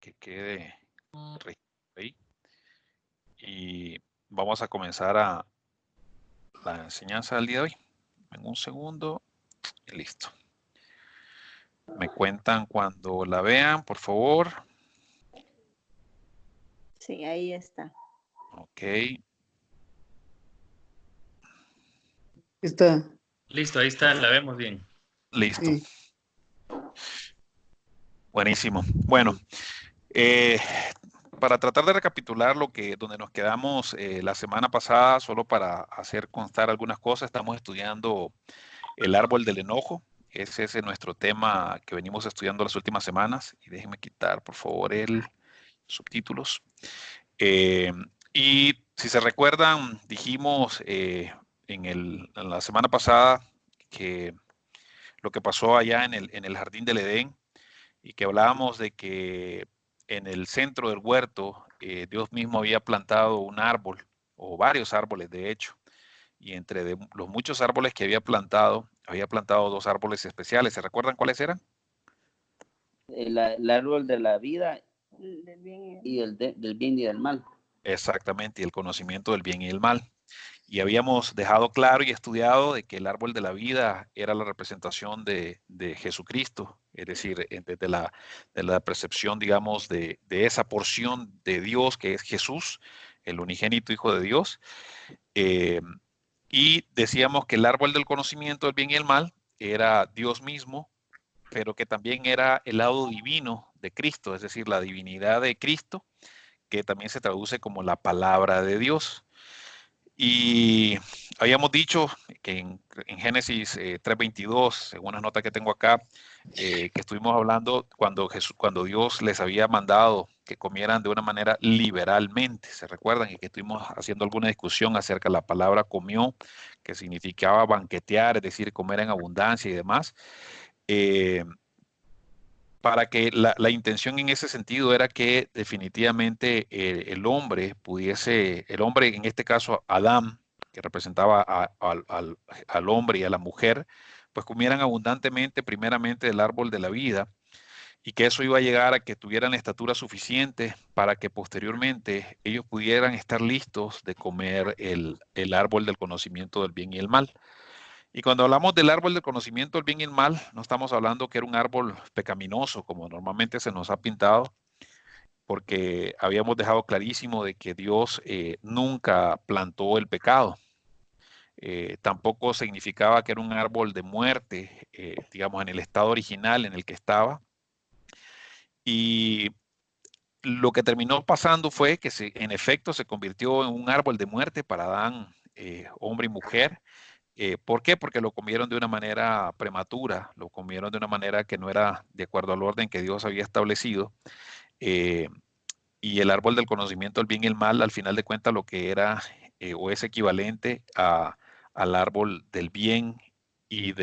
que quede ahí. Y vamos a comenzar la enseñanza del día de hoy. En un segundo y listo. Me cuentan cuando la vean, por favor. Sí, ahí está. Ok. Está. Listo, ahí está, la vemos bien. Listo. Sí. Buenísimo. Bueno, para tratar de recapitular donde nos quedamos la semana pasada, solo para hacer constar algunas cosas, estamos estudiando el árbol del enojo. Ese es nuestro tema que venimos estudiando las últimas semanas. Y déjenme quitar, por favor, el subtítulos. Y si se recuerdan, dijimos en la semana pasada que lo que pasó allá en el jardín del Edén, y que hablábamos de que en el centro del huerto Dios mismo había plantado un árbol, o varios árboles de hecho, y entre los muchos árboles que había plantado dos árboles especiales. ¿Se recuerdan cuáles eran? El árbol de la vida y del bien y del mal. Exactamente, y el conocimiento del bien y el mal. Y habíamos dejado claro y estudiado de que el árbol de la vida era la representación de Jesucristo, es decir, de la percepción, digamos, de esa porción de Dios que es Jesús, el unigénito Hijo de Dios. Y decíamos que el árbol del conocimiento del bien y el mal era Dios mismo, pero que también era el lado divino de Cristo, es decir, la divinidad de Cristo, que también se traduce como la palabra de Dios. Y habíamos dicho que en Génesis 3:22, según las notas que tengo acá, que estuvimos hablando cuando Dios les había mandado que comieran de una manera liberalmente, ¿se recuerdan? Y que estuvimos haciendo alguna discusión acerca de la palabra comió, que significaba banquetear, es decir, comer en abundancia y demás. Para que la intención en ese sentido era que definitivamente el hombre en este caso Adán, que representaba al hombre y a la mujer, pues comieran abundantemente primeramente del árbol de la vida, y que eso iba a llegar a que tuvieran la estatura suficiente para que posteriormente ellos pudieran estar listos de comer el árbol del conocimiento del bien y el mal. Y cuando hablamos del árbol del conocimiento del bien y el mal, no estamos hablando que era un árbol pecaminoso, como normalmente se nos ha pintado, porque habíamos dejado clarísimo de que Dios nunca plantó el pecado. Tampoco significaba que era un árbol de muerte, digamos, en el estado original en el que estaba. Y lo que terminó pasando fue que en efecto se convirtió en un árbol de muerte para Adán, hombre y mujer. ¿Por qué? Porque lo comieron de una manera prematura, lo comieron de una manera que no era de acuerdo al orden que Dios había establecido. eh, y el árbol del conocimiento del bien y el mal, al final de cuentas, lo que era o es equivalente al árbol del bien y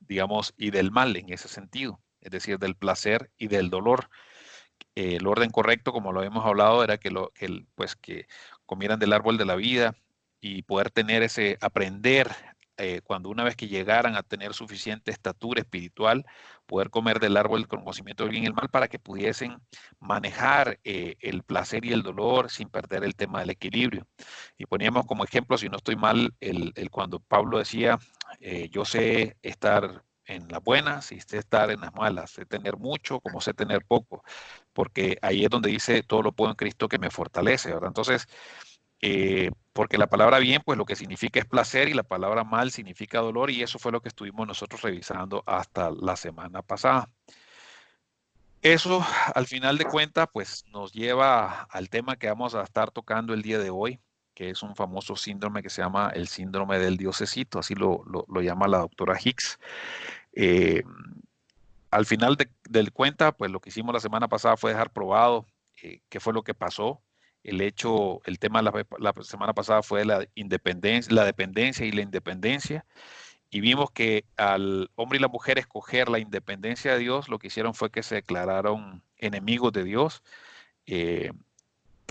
digamos, y del mal en ese sentido, es decir, del placer y del dolor. El orden correcto, como lo hemos hablado, era pues, que comieran del árbol de la vida y poder tener aprender, cuando una vez que llegaran a tener suficiente estatura espiritual, poder comer del árbol del conocimiento del bien y el mal para que pudiesen manejar el placer y el dolor sin perder el tema del equilibrio. Y poníamos como ejemplo, si no estoy mal, cuando Pablo decía, yo sé estar en las buenas y sé estar en las malas, sé tener mucho como sé tener poco, porque ahí es donde dice todo lo puedo en Cristo que me fortalece, ¿verdad? Entonces, porque la palabra bien, pues lo que significa es placer, y la palabra mal significa dolor, y eso fue lo que estuvimos nosotros revisando hasta la semana pasada. Eso, al final de cuentas, pues nos lleva al tema que vamos a estar tocando el día de hoy, que es un famoso síndrome que se llama el síndrome del diosecito, así lo llama la doctora Hicks. Al final del cuenta, pues lo que hicimos la semana pasada fue dejar probado qué fue lo que pasó. El tema de la semana pasada fue la dependencia y la independencia. Y vimos que al hombre y la mujer escoger la independencia de Dios, lo que hicieron fue que se declararon enemigos de Dios.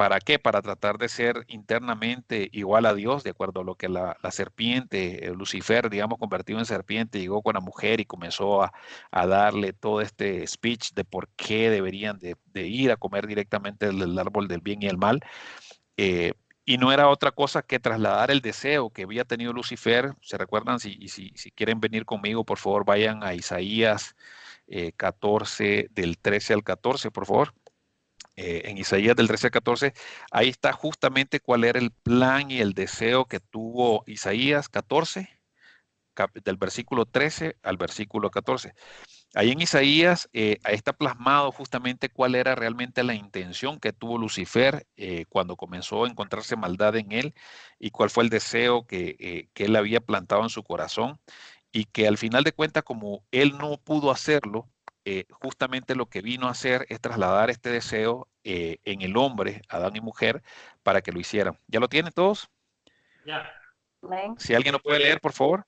¿Para qué? Para tratar de ser internamente igual a Dios, de acuerdo a lo que la serpiente, Lucifer, digamos, convertido en serpiente, llegó con la mujer y comenzó a darle todo este speech de por qué deberían de ir a comer directamente del árbol del bien y el mal. Eh, y no era otra cosa que trasladar el deseo que había tenido Lucifer. ¿Se recuerdan? Si quieren venir conmigo, por favor, vayan a Isaías 14, del 13 al 14, por favor. En Isaías del 13 al 14, ahí está justamente cuál era el plan y el deseo que tuvo Isaías 14, del versículo 13 al versículo 14. Ahí en Isaías ahí está plasmado justamente cuál era realmente la intención que tuvo Lucifer cuando comenzó a encontrarse maldad en él y cuál fue el deseo que él había plantado en su corazón y que al final de cuentas, como él no pudo hacerlo, justamente lo que vino a hacer es trasladar este deseo en el hombre, Adán y mujer, para que lo hicieran. ¿Ya lo tienen todos? Ya. Si alguien lo puede leer, por favor.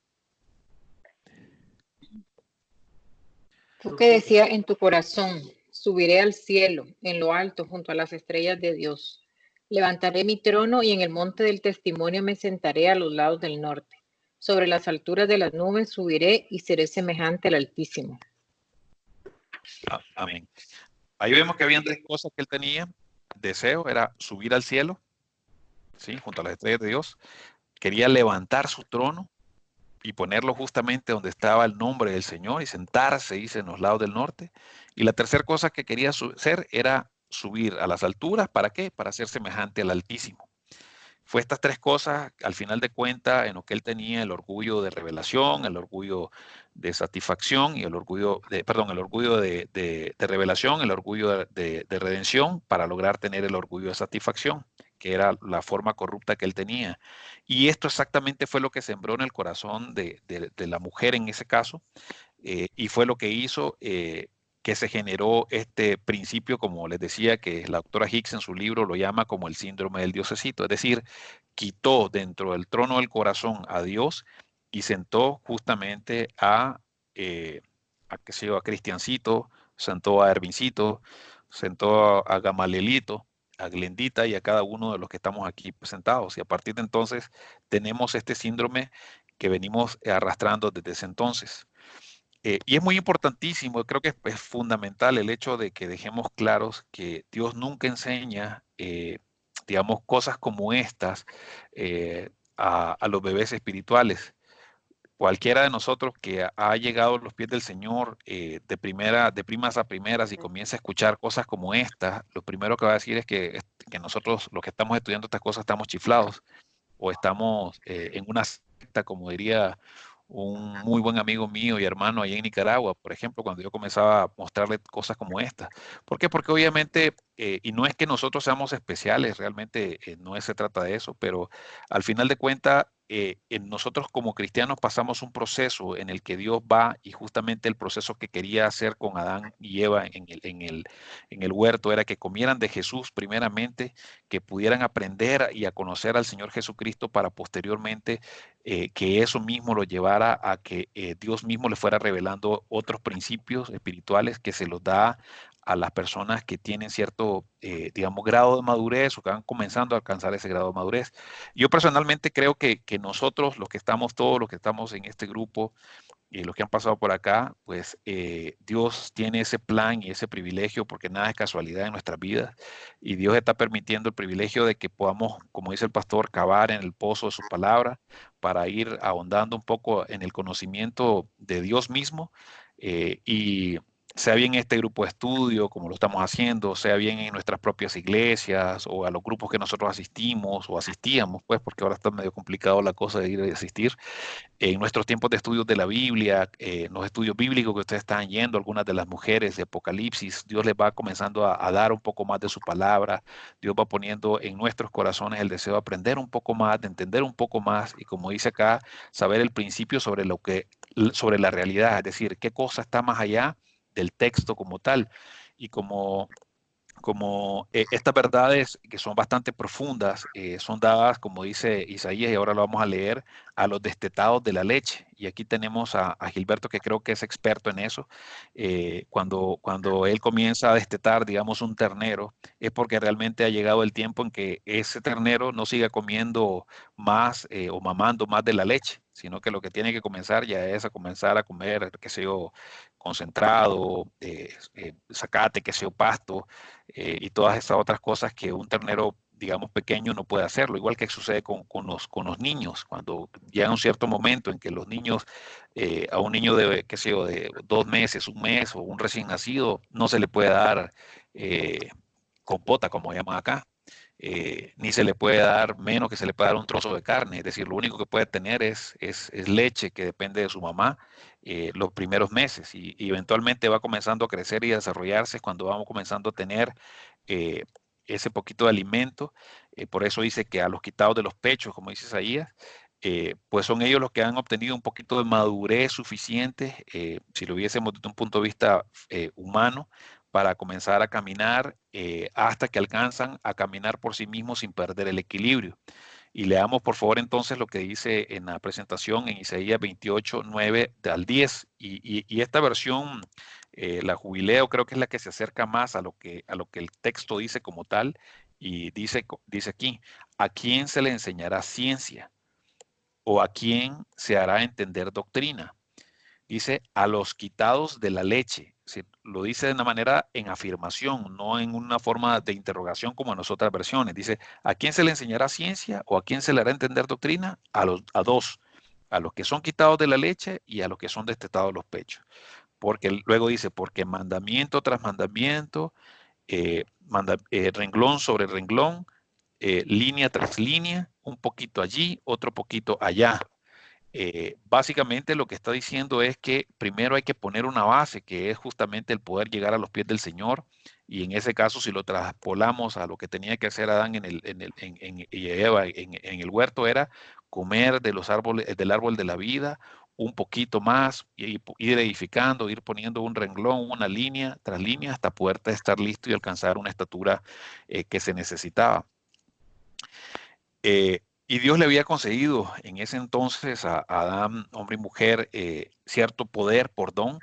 Tú que decías en tu corazón, subiré al cielo, en lo alto, junto a las estrellas de Dios. Levantaré mi trono y en el monte del testimonio me sentaré a los lados del norte. Sobre las alturas de las nubes subiré y seré semejante al Altísimo. Amén. Ahí vemos que habían tres cosas que él tenía. Deseo era subir al cielo, ¿sí? Junto a las estrellas de Dios. Quería levantar su trono y ponerlo justamente donde estaba el nombre del Señor y sentarse, dice, en los lados del norte. Y la tercera cosa que quería hacer era subir a las alturas. ¿Para qué? Para ser semejante al Altísimo. Fue estas tres cosas, al final de cuentas, en lo que él tenía el orgullo de revelación, el orgullo de satisfacción y el orgullo de revelación, el orgullo de redención, para lograr tener el orgullo de satisfacción, que era la forma corrupta que él tenía. Y esto exactamente fue lo que sembró en el corazón de la mujer en ese caso, y fue lo que hizo que se generó este principio, como les decía, que la doctora Hicks en su libro lo llama como el síndrome del diosecito, es decir, quitó dentro del trono del corazón a Dios y sentó justamente qué sé yo, a Cristiancito, sentó a Hervincito, sentó a Gamalielito, a Glendita y a cada uno de los que estamos aquí presentados. Y a partir de entonces tenemos este síndrome que venimos arrastrando desde ese entonces. Y es muy importantísimo, creo que es fundamental el hecho de que dejemos claros que Dios nunca enseña, digamos, cosas como estas a los bebés espirituales. Cualquiera de nosotros que ha llegado a los pies del Señor de primas a primeras y comienza a escuchar cosas como estas, lo primero que va a decir es que nosotros, los que estamos estudiando estas cosas, estamos chiflados o estamos en una secta, como diría un muy buen amigo mío y hermano allá en Nicaragua, por ejemplo, cuando yo comenzaba a mostrarle cosas como esta. ¿Por qué? Porque obviamente, y no es que nosotros seamos especiales, realmente no se trata de eso, pero al final de cuentas, nosotros como cristianos pasamos un proceso en el que Dios va y justamente el proceso que quería hacer con Adán y Eva en el huerto era que comieran de Jesús primeramente, que pudieran aprender y a conocer al Señor Jesucristo para posteriormente que eso mismo lo llevara a que Dios mismo le fuera revelando otros principios espirituales que se los da a las personas que tienen cierto, digamos, grado de madurez o que van comenzando a alcanzar ese grado de madurez. Yo personalmente creo que nosotros, todos los que estamos en este grupo, y los que han pasado por acá, pues Dios tiene ese plan y ese privilegio porque nada es casualidad en nuestras vidas y Dios está permitiendo el privilegio de que podamos, como dice el pastor, cavar en el pozo de su palabra para ir ahondando un poco en el conocimiento de Dios mismo y sea bien este grupo de estudio, como lo estamos haciendo, sea bien en nuestras propias iglesias o a los grupos que nosotros asistimos o asistíamos, pues porque ahora está medio complicado la cosa de ir y asistir en nuestros tiempos de estudios de la Biblia, los estudios bíblicos que ustedes están yendo, algunas de las mujeres de Apocalipsis, Dios les va comenzando a dar un poco más de su palabra, Dios va poniendo en nuestros corazones el deseo de aprender un poco más, de entender un poco más y como dice acá, saber el principio sobre la realidad, es decir, qué cosa está más allá del texto como tal. Y como como estas verdades que son bastante profundas, son dadas, como dice Isaías, y ahora lo vamos a leer, a los destetados de la leche. Y aquí tenemos a Gilberto, que creo que es experto en eso. Cuando él comienza a destetar, digamos, un ternero, es porque realmente ha llegado el tiempo en que ese ternero no siga comiendo más o mamando más de la leche, sino que lo que tiene que comenzar ya es a comenzar a comer, qué sé yo, concentrado, zacate, qué sé yo, pasto, y todas esas otras cosas que un ternero, digamos, pequeño no puede hacerlo, igual que sucede con los niños, cuando llega un cierto momento en que los niños, a un niño de, qué sé yo, de 2 meses, un mes o un recién nacido, no se le puede dar compota, como llaman acá, ni se le puede dar menos que se le puede dar un trozo de carne, es decir, lo único que puede tener es leche que depende de su mamá los primeros meses y eventualmente va comenzando a crecer y a desarrollarse cuando vamos comenzando a tener eh, ese poquito de alimento. Por eso dice que a los quitados de los pechos, como dice Isaías, pues son ellos los que han obtenido un poquito de madurez suficiente, si lo viésemos desde un punto de vista humano, para comenzar a caminar hasta que alcanzan a caminar por sí mismos sin perder el equilibrio. Y leamos por favor entonces lo que dice en la presentación en Isaías 28, 9 al 10. Y esta versión, la Jubileo, creo que es la que se acerca más a lo que el texto dice como tal. Y dice aquí, ¿a quién se le enseñará ciencia? ¿O a quién se hará entender doctrina? Dice, a los quitados de la leche. Lo dice de una manera en afirmación, no en una forma de interrogación como en las otras versiones. Dice, ¿a quién se le enseñará ciencia o a quién se le hará entender doctrina? A dos, a los que son quitados de la leche y a los que son destetados los pechos. Porque luego dice, porque mandamiento tras mandamiento, renglón sobre renglón, línea tras línea, un poquito allí, otro poquito allá. Básicamente lo que está diciendo es que primero hay que poner una base, que es justamente el poder llegar a los pies del Señor, y en ese caso, si lo traspolamos a lo que tenía que hacer Adán y Eva en el huerto, era comer de los árboles, del árbol de la vida, un poquito más, y ir edificando, ir poniendo un renglón, una línea tras línea, hasta poder estar listo y alcanzar una estatura que se necesitaba. Y Dios le había concedido en ese entonces a Adán, hombre y mujer, cierto poder por don,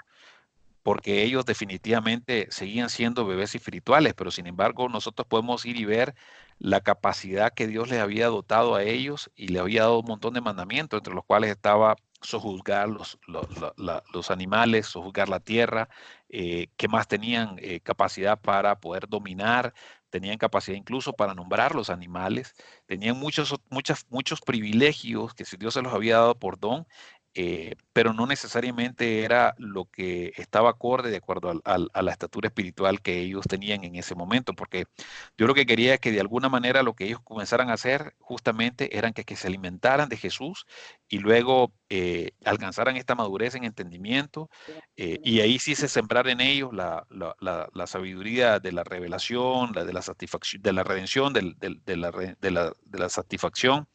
porque ellos definitivamente seguían siendo bebés espirituales, pero sin embargo nosotros podemos ir y ver la capacidad que Dios les había dotado a ellos y le había dado un montón de mandamientos, entre los cuales estaba sojuzgar los animales, sojuzgar la tierra, que más tenían capacidad para poder dominar, tenían capacidad incluso para nombrar los animales, tenían muchos privilegios que si Dios se los había dado por don, pero no necesariamente era lo que estaba acorde de acuerdo a la estatura espiritual que ellos tenían en ese momento, porque yo lo que quería es que de alguna manera lo que ellos comenzaran a hacer justamente eran que se alimentaran de Jesús y luego alcanzaran esta madurez en entendimiento, y ahí sí se sembrara en ellos la sabiduría de la revelación, de la satisfacción, de la redención, de la satisfacción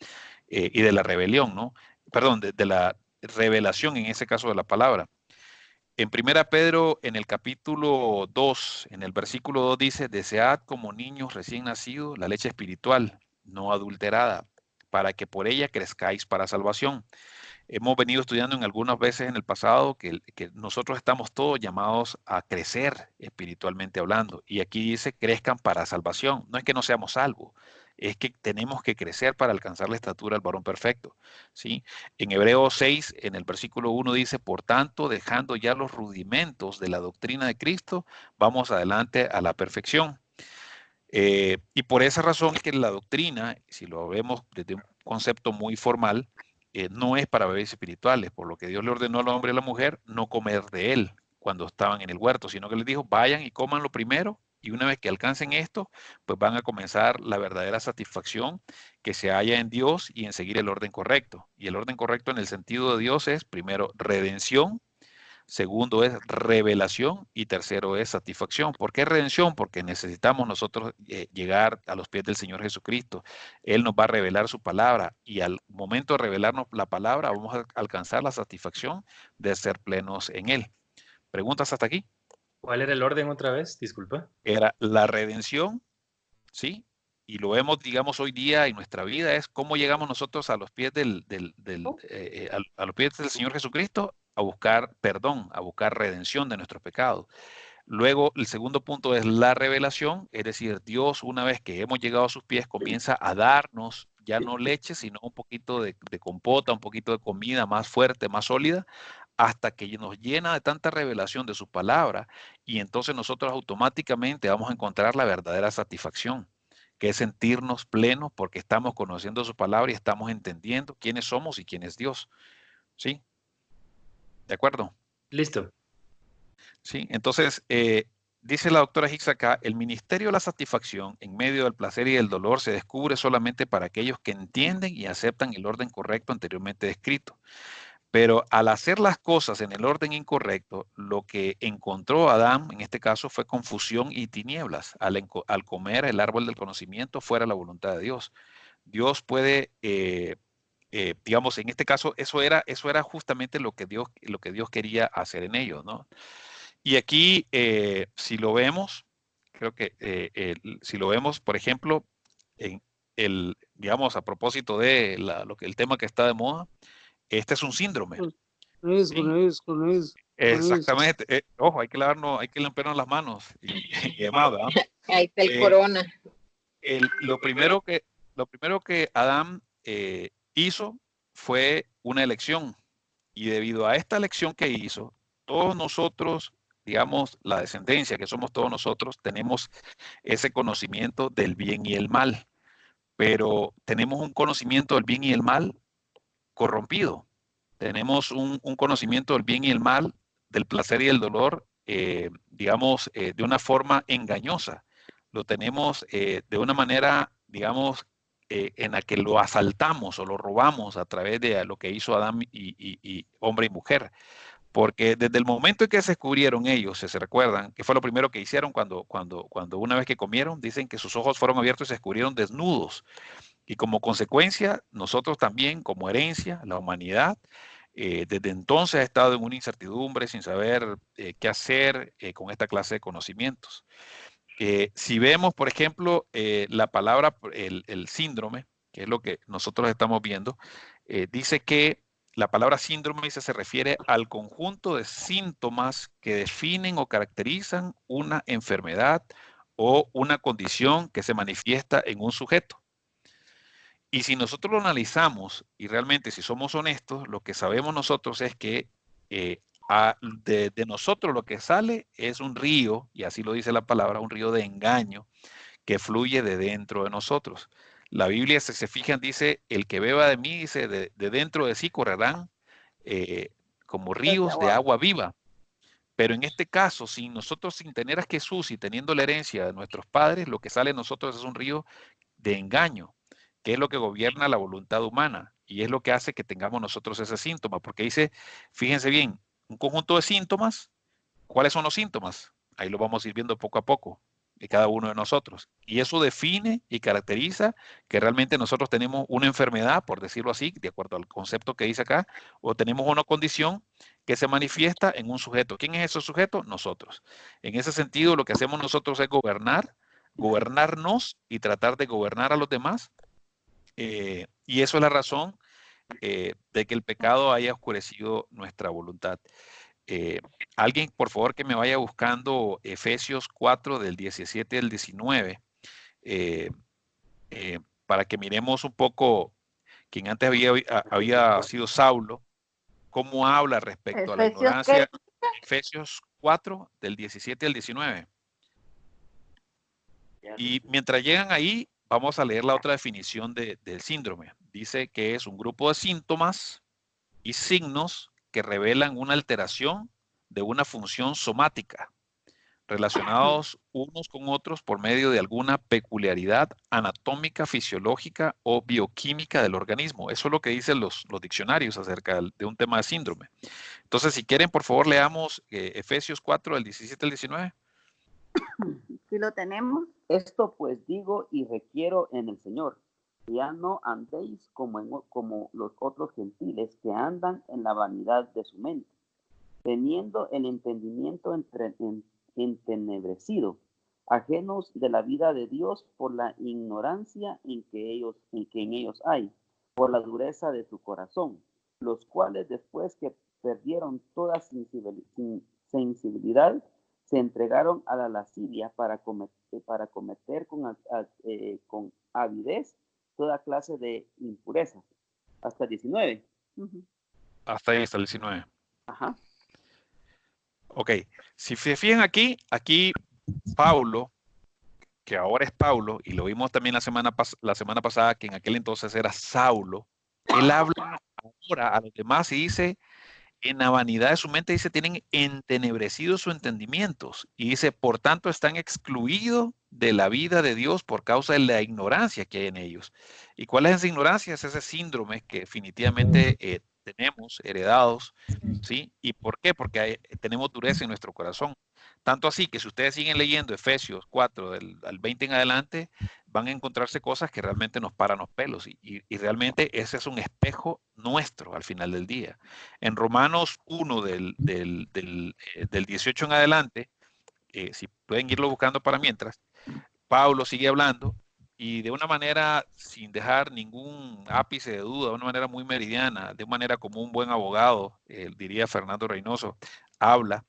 y de la rebelión, ¿no? Perdón, de la revelación en ese caso de la palabra. En Primera Pedro, en el capítulo 2, en el versículo 2 dice, desead como niños recién nacidos la leche espiritual, no adulterada, para que por ella crezcáis para salvación. Hemos venido estudiando en algunas veces en el pasado que nosotros estamos todos llamados a crecer espiritualmente hablando. Y aquí dice, crezcan para salvación. No es que no seamos salvos, es que tenemos que crecer para alcanzar la estatura del varón perfecto. ¿Sí? En Hebreos 6, en el versículo 1 dice, por tanto, dejando ya los rudimentos de la doctrina de Cristo, vamos adelante a la perfección. Y por esa razón es que la doctrina, si lo vemos desde un concepto muy formal, no es para bebés espirituales, por lo que Dios le ordenó al hombre y a la mujer no comer de él cuando estaban en el huerto, sino que les dijo, vayan y coman lo primero, y una vez que alcancen esto, pues van a comenzar la verdadera satisfacción que se halla en Dios y en seguir el orden correcto. Y el orden correcto en el sentido de Dios es, primero, redención. Segundo es revelación y tercero es satisfacción. ¿Por qué redención? Porque necesitamos nosotros llegar a los pies del Señor Jesucristo. Él nos va a revelar su palabra y al momento de revelarnos la palabra vamos a alcanzar la satisfacción de ser plenos en Él. ¿Preguntas hasta aquí? ¿Cuál era el orden otra vez? Disculpa. Era la redención, ¿sí? Y lo vemos, digamos, hoy día en nuestra vida, es cómo llegamos nosotros a los pies a los pies del Señor Jesucristo a buscar perdón, a buscar redención de nuestros pecados. Luego, el segundo punto es la revelación, es decir, Dios, una vez que hemos llegado a sus pies, comienza a darnos ya no leche, sino un poquito de compota, un poquito de comida más fuerte, más sólida, hasta que nos llena de tanta revelación de su palabra, y entonces nosotros automáticamente vamos a encontrar la verdadera satisfacción, que es sentirnos plenos porque estamos conociendo su palabra y estamos entendiendo quiénes somos y quién es Dios. ¿Sí? ¿De acuerdo? Listo. Sí, entonces, dice la doctora Hicks acá, el ministerio de la satisfacción en medio del placer y del dolor se descubre solamente para aquellos que entienden y aceptan el orden correcto anteriormente descrito. Pero al hacer las cosas en el orden incorrecto, lo que encontró Adán, en este caso, fue confusión y tinieblas al comer el árbol del conocimiento fuera de la voluntad de Dios. Dios puede, digamos, en este caso, eso era justamente lo que Dios quería hacer en ellos, ¿no? Y aquí, si lo vemos, creo que si lo vemos, por ejemplo, en digamos, a propósito de el tema que está de moda, este es un síndrome. ¿Sí? Exactamente. Ojo, hay que limpiarnos las manos y demás, ¿verdad? Ahí está el corona. Lo primero que Adán hizo fue una elección. Y debido a esta elección que hizo, todos nosotros, digamos, la descendencia que somos todos nosotros, tenemos ese conocimiento del bien y el mal. Pero tenemos un conocimiento del bien y el mal corrompido. Tenemos un conocimiento del bien y el mal, del placer y el dolor, digamos, de una forma engañosa. Lo tenemos de una manera, digamos, en la que lo asaltamos o lo robamos a través de lo que hizo Adán y hombre y mujer. Porque desde el momento en que se descubrieron ellos, se recuerdan, que fue lo primero que hicieron cuando una vez que comieron, dicen que sus ojos fueron abiertos y se descubrieron desnudos. Y como consecuencia, nosotros también, como herencia, la humanidad, desde entonces ha estado en una incertidumbre sin saber qué hacer con esta clase de conocimientos. Si vemos, por ejemplo, la palabra, el síndrome, que es lo que nosotros estamos viendo, dice que la palabra síndrome se refiere al conjunto de síntomas que definen o caracterizan una enfermedad o una condición que se manifiesta en un sujeto. Y si nosotros lo analizamos y realmente si somos honestos, lo que sabemos nosotros es que de nosotros lo que sale es un río, y así lo dice la palabra, un río de engaño que fluye de dentro de nosotros. La Biblia, si se fijan, dice, el que beba de mí, dice, de dentro de sí correrán como ríos de agua viva. Pero en este caso, sin tener a Jesús y teniendo la herencia de nuestros padres, lo que sale de nosotros es un río de engaño, que es lo que gobierna la voluntad humana y es lo que hace que tengamos nosotros ese síntoma, porque dice, fíjense bien, un conjunto de síntomas, ¿cuáles son los síntomas? Ahí lo vamos a ir viendo poco a poco de cada uno de nosotros. Y eso define y caracteriza que realmente nosotros tenemos una enfermedad, por decirlo así, de acuerdo al concepto que dice acá, o tenemos una condición que se manifiesta en un sujeto. ¿Quién es ese sujeto? Nosotros. En ese sentido, lo que hacemos nosotros es gobernarnos y tratar de gobernar a los demás. Y eso es la razón de que el pecado haya oscurecido nuestra voluntad. Alguien, por favor, que me vaya buscando Efesios 4 del 17 al 19, eh, para que miremos un poco quien antes había sido Saulo, cómo habla respecto a la ignorancia. Efesios 4 del 17 al 19. Y mientras llegan ahí, vamos a leer la otra definición del síndrome. Dice que es un grupo de síntomas y signos que revelan una alteración de una función somática, relacionados unos con otros por medio de alguna peculiaridad anatómica, fisiológica o bioquímica del organismo. Eso es lo que dicen los diccionarios acerca de un tema de síndrome. Entonces, si quieren, por favor, leamos Efesios 4, del 17 al 19. Sí lo tenemos. Esto pues digo y requiero en el Señor. Ya no andéis como los otros gentiles que andan en la vanidad de su mente, teniendo el entendimiento entenebrecido, ajenos de la vida de Dios por la ignorancia en que en ellos hay, por la dureza de su corazón, los cuales después que perdieron toda sensibilidad, se entregaron a la lascivia para cometer con avidez toda clase de impurezas. Hasta 19. Hasta ahí, hasta el 19. Ajá. Ok, si se fijan aquí Pablo, que ahora es Pablo, y lo vimos también la semana pasada, que en aquel entonces era Saulo, él habla ahora a los demás y dice, en la vanidad de su mente, dice, tienen entenebrecidos sus entendimientos, y dice, por tanto, están excluidos de la vida de Dios por causa de la ignorancia que hay en ellos. ¿Y cuál es esa ignorancia? Es ese síndrome que definitivamente tenemos heredados, ¿sí? ¿Y por qué? Porque tenemos dureza en nuestro corazón. Tanto así que si ustedes siguen leyendo Efesios 4, al 20 en adelante, van a encontrarse cosas que realmente nos paran los pelos. Y realmente ese es un espejo nuestro al final del día. En Romanos 1, del 18 en adelante, si pueden irlo buscando para mientras, Pablo sigue hablando y de una manera sin dejar ningún ápice de duda, de una manera muy meridiana, de una manera como un buen abogado, diría Fernando Reynoso, habla,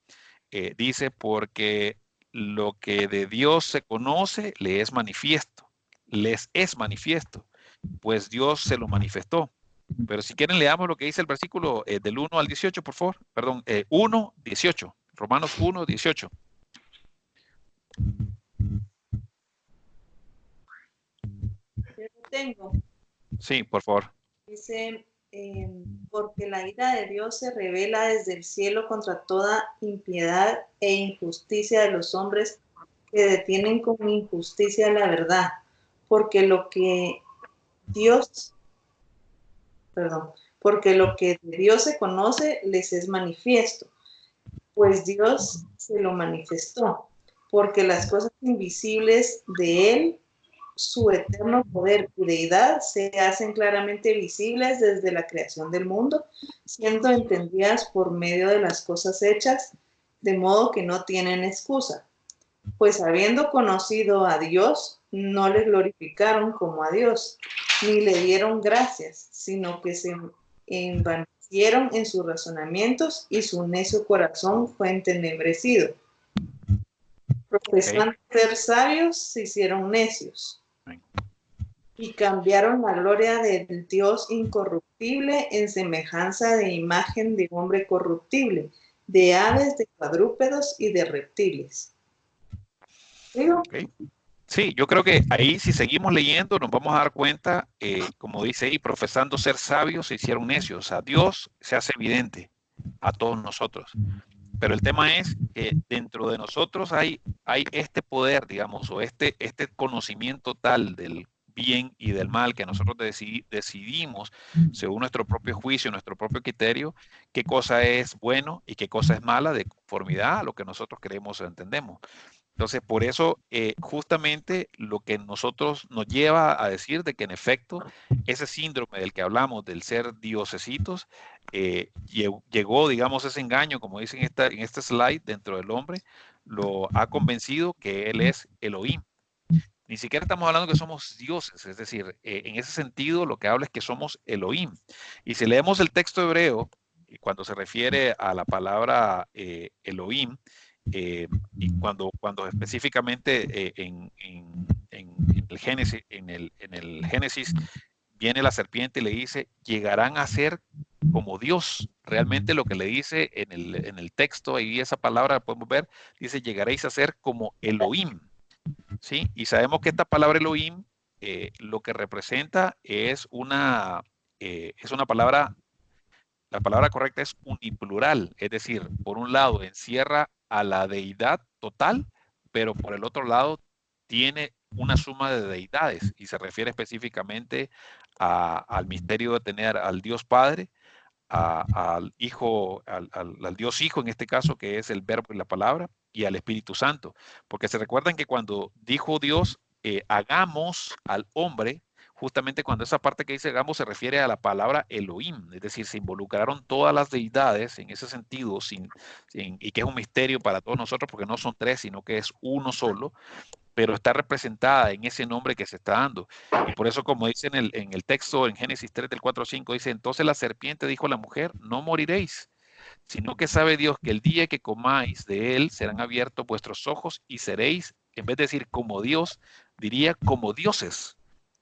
dice, porque lo que de Dios se conoce les es manifiesto, pues Dios se lo manifestó. Pero si quieren leamos lo que dice el versículo del 1 al 18, por favor. Perdón, 1, 18. Romanos 1, 18. Yo lo tengo. Sí, por favor. Dice, porque la ira de Dios se revela desde el cielo contra toda impiedad e injusticia de los hombres que detienen con injusticia la verdad, porque lo que de Dios se conoce les es manifiesto, pues Dios se lo manifestó, porque las cosas invisibles de Él, su eterno poder y deidad, se hacen claramente visibles desde la creación del mundo, siendo entendidas por medio de las cosas hechas, de modo que no tienen excusa. Pues habiendo conocido a Dios, no le glorificaron como a Dios, ni le dieron gracias, sino que se envanecieron en sus razonamientos y su necio corazón fue entenebrecido. Profesando ser sabios, se hicieron necios y cambiaron la gloria del Dios incorruptible en semejanza de imagen de hombre corruptible, de aves, de cuadrúpedos y de reptiles. ¿Digo? Okay. Sí, yo creo que ahí si seguimos leyendo nos vamos a dar cuenta, como dice ahí, profesando ser sabios se hicieron necios. O sea, Dios se hace evidente a todos nosotros. Pero el tema es que dentro de nosotros hay este poder, digamos, o este conocimiento tal del bien y del mal que nosotros decidimos, según nuestro propio juicio, nuestro propio criterio, qué cosa es bueno y qué cosa es mala de conformidad a lo que nosotros creemos o entendemos. Entonces, por eso, justamente lo que nosotros nos lleva a decir de que en efecto, ese síndrome del que hablamos, del ser diosesitos, llegó, digamos, ese engaño, como dicen en este slide, dentro del hombre, lo ha convencido que él es Elohim. Ni siquiera estamos hablando que somos dioses, es decir, en ese sentido lo que habla es que somos Elohim. Y si leemos el texto hebreo, cuando se refiere a la palabra Elohim, y cuando específicamente en el Génesis viene la serpiente y le dice, llegarán a ser como Dios. Realmente lo que le dice en el texto, ahí esa palabra podemos ver, dice, llegaréis a ser como Elohim. ¿Sí? Y sabemos que esta palabra Elohim lo que representa es una palabra, la palabra correcta es uniplural, es decir, por un lado encierra a la deidad total, pero por el otro lado tiene una suma de deidades y se refiere específicamente al misterio de tener al Dios Padre, al Hijo, al Dios Hijo en este caso, que es el verbo y la palabra, y al Espíritu Santo. Porque se recuerdan que cuando dijo Dios, hagamos al hombre, justamente cuando esa parte que dice Gamo se refiere a la palabra Elohim, es decir, se involucraron todas las deidades en ese sentido, y que es un misterio para todos nosotros porque no son tres, sino que es uno solo, pero está representada en ese nombre que se está dando. Y por eso, como dice en el texto, en Génesis 3, del 4 al 5, dice, entonces la serpiente dijo a la mujer, no moriréis, sino que sabe Dios que el día que comáis de él serán abiertos vuestros ojos y seréis, en vez de decir como Dios, diría como dioses,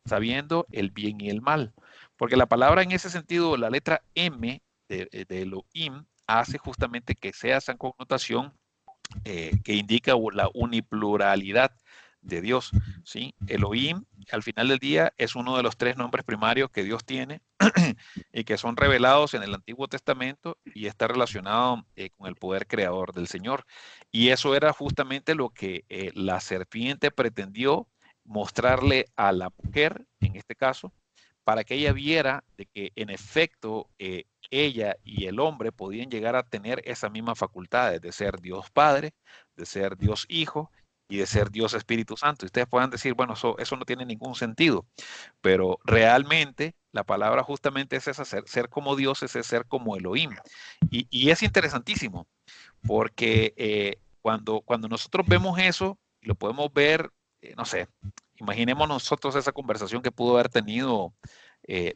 sabiendo el bien y el mal. Porque la palabra en ese sentido, la letra M de Elohim, hace justamente que sea esa connotación que indica la unipluralidad de Dios, ¿sí? Elohim, al final del día, es uno de los tres nombres primarios que Dios tiene y que son revelados en el Antiguo Testamento y está relacionado con el poder creador del Señor. Y eso era justamente lo que la serpiente pretendió mostrarle a la mujer, en este caso, para que ella viera de que en efecto ella y el hombre podían llegar a tener esas mismas facultades de ser Dios Padre, de ser Dios Hijo y de ser Dios Espíritu Santo. Y ustedes puedan decir, bueno, eso no tiene ningún sentido, pero realmente la palabra justamente es esa, ser como Dios es ser como Elohim. Y es interesantísimo, porque cuando nosotros vemos eso, lo podemos ver, no sé, imaginemos nosotros esa conversación que pudo haber tenido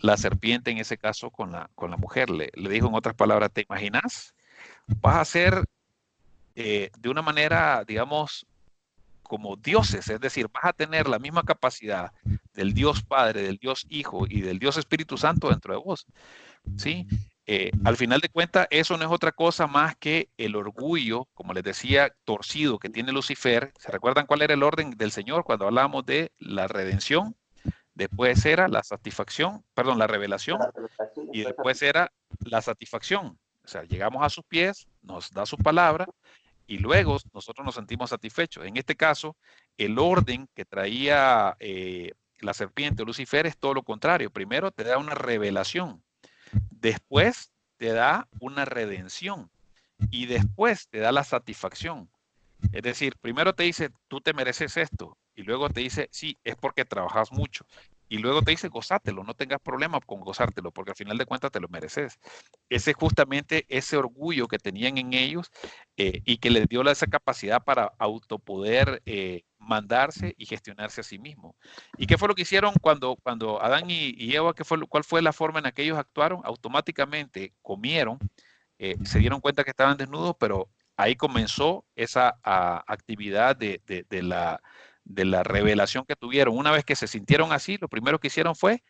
la serpiente en ese caso con la mujer. Le dijo en otras palabras, ¿te imaginas? Vas a ser de una manera, digamos, como dioses, es decir, vas a tener la misma capacidad del Dios Padre, del Dios Hijo y del Dios Espíritu Santo dentro de vos, ¿sí? Al final de cuentas, eso no es otra cosa más que el orgullo, como les decía, torcido que tiene Lucifer. ¿Se recuerdan cuál era el orden del Señor cuando hablábamos de la redención? Después era la satisfacción, perdón, la revelación, y después era la satisfacción. O sea, llegamos a sus pies, nos da su palabra, y luego nosotros nos sentimos satisfechos. En este caso, el orden que traía la serpiente o Lucifer es todo lo contrario. Primero te da una revelación, después te da una redención y después te da la satisfacción. Es decir, primero te dice, tú te mereces esto, y luego te dice, sí, es porque trabajas mucho. Y luego te dice, gozátelo, no tengas problema con gozártelo, porque al final de cuentas te lo mereces. Ese es justamente ese orgullo que tenían en ellos y que les dio esa capacidad para autopoder mandarse y gestionarse a sí mismo. ¿Y qué fue lo que hicieron cuando Adán y Eva, cuál fue la forma en la que ellos actuaron? Automáticamente comieron, se dieron cuenta que estaban desnudos, pero ahí comenzó esa actividad de la revelación que tuvieron. Una vez que se sintieron así, lo primero que hicieron fue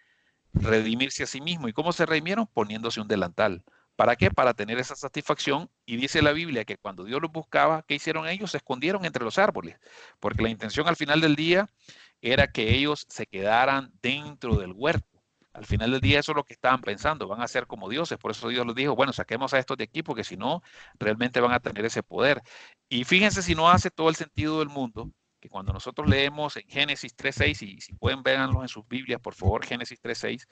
redimirse a sí mismo. ¿Y cómo se redimieron? Poniéndose un delantal. ¿Para qué? Para tener esa satisfacción. Y dice la Biblia que cuando Dios los buscaba, ¿qué hicieron ellos? Se escondieron entre los árboles, porque la intención al final del día era que ellos se quedaran dentro del huerto. Al final del día eso es lo que estaban pensando, van a ser como dioses. Por eso Dios les dijo, bueno, saquemos a estos de aquí, porque si no, realmente van a tener ese poder. Y fíjense si no hace todo el sentido del mundo, que cuando nosotros leemos en Génesis 3.6, y si pueden véanlos en sus Biblias, por favor, Génesis 3.6,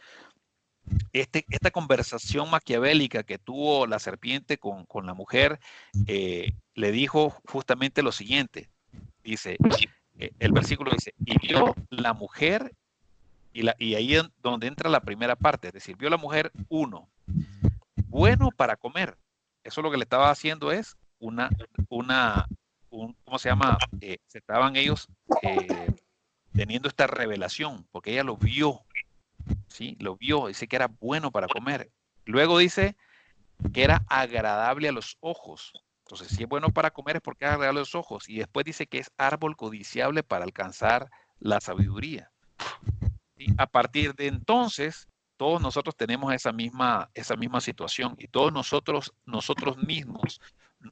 esta conversación maquiavélica que tuvo la serpiente con la mujer, le dijo justamente lo siguiente, dice, el versículo dice, y vio la mujer, y ahí es donde entra la primera parte, es decir, vio la mujer, uno, bueno para comer. Eso lo que le estaba haciendo es ¿cómo se llama? Se estaban ellos teniendo esta revelación, porque ella lo vio, ¿sí? Lo vio, dice que era bueno para comer. Luego dice que era agradable a los ojos. Entonces, si es bueno para comer es porque es agradable a los ojos. Y después dice que es árbol codiciable para alcanzar la sabiduría. Y a partir de entonces, todos nosotros tenemos esa misma situación y todos nosotros mismos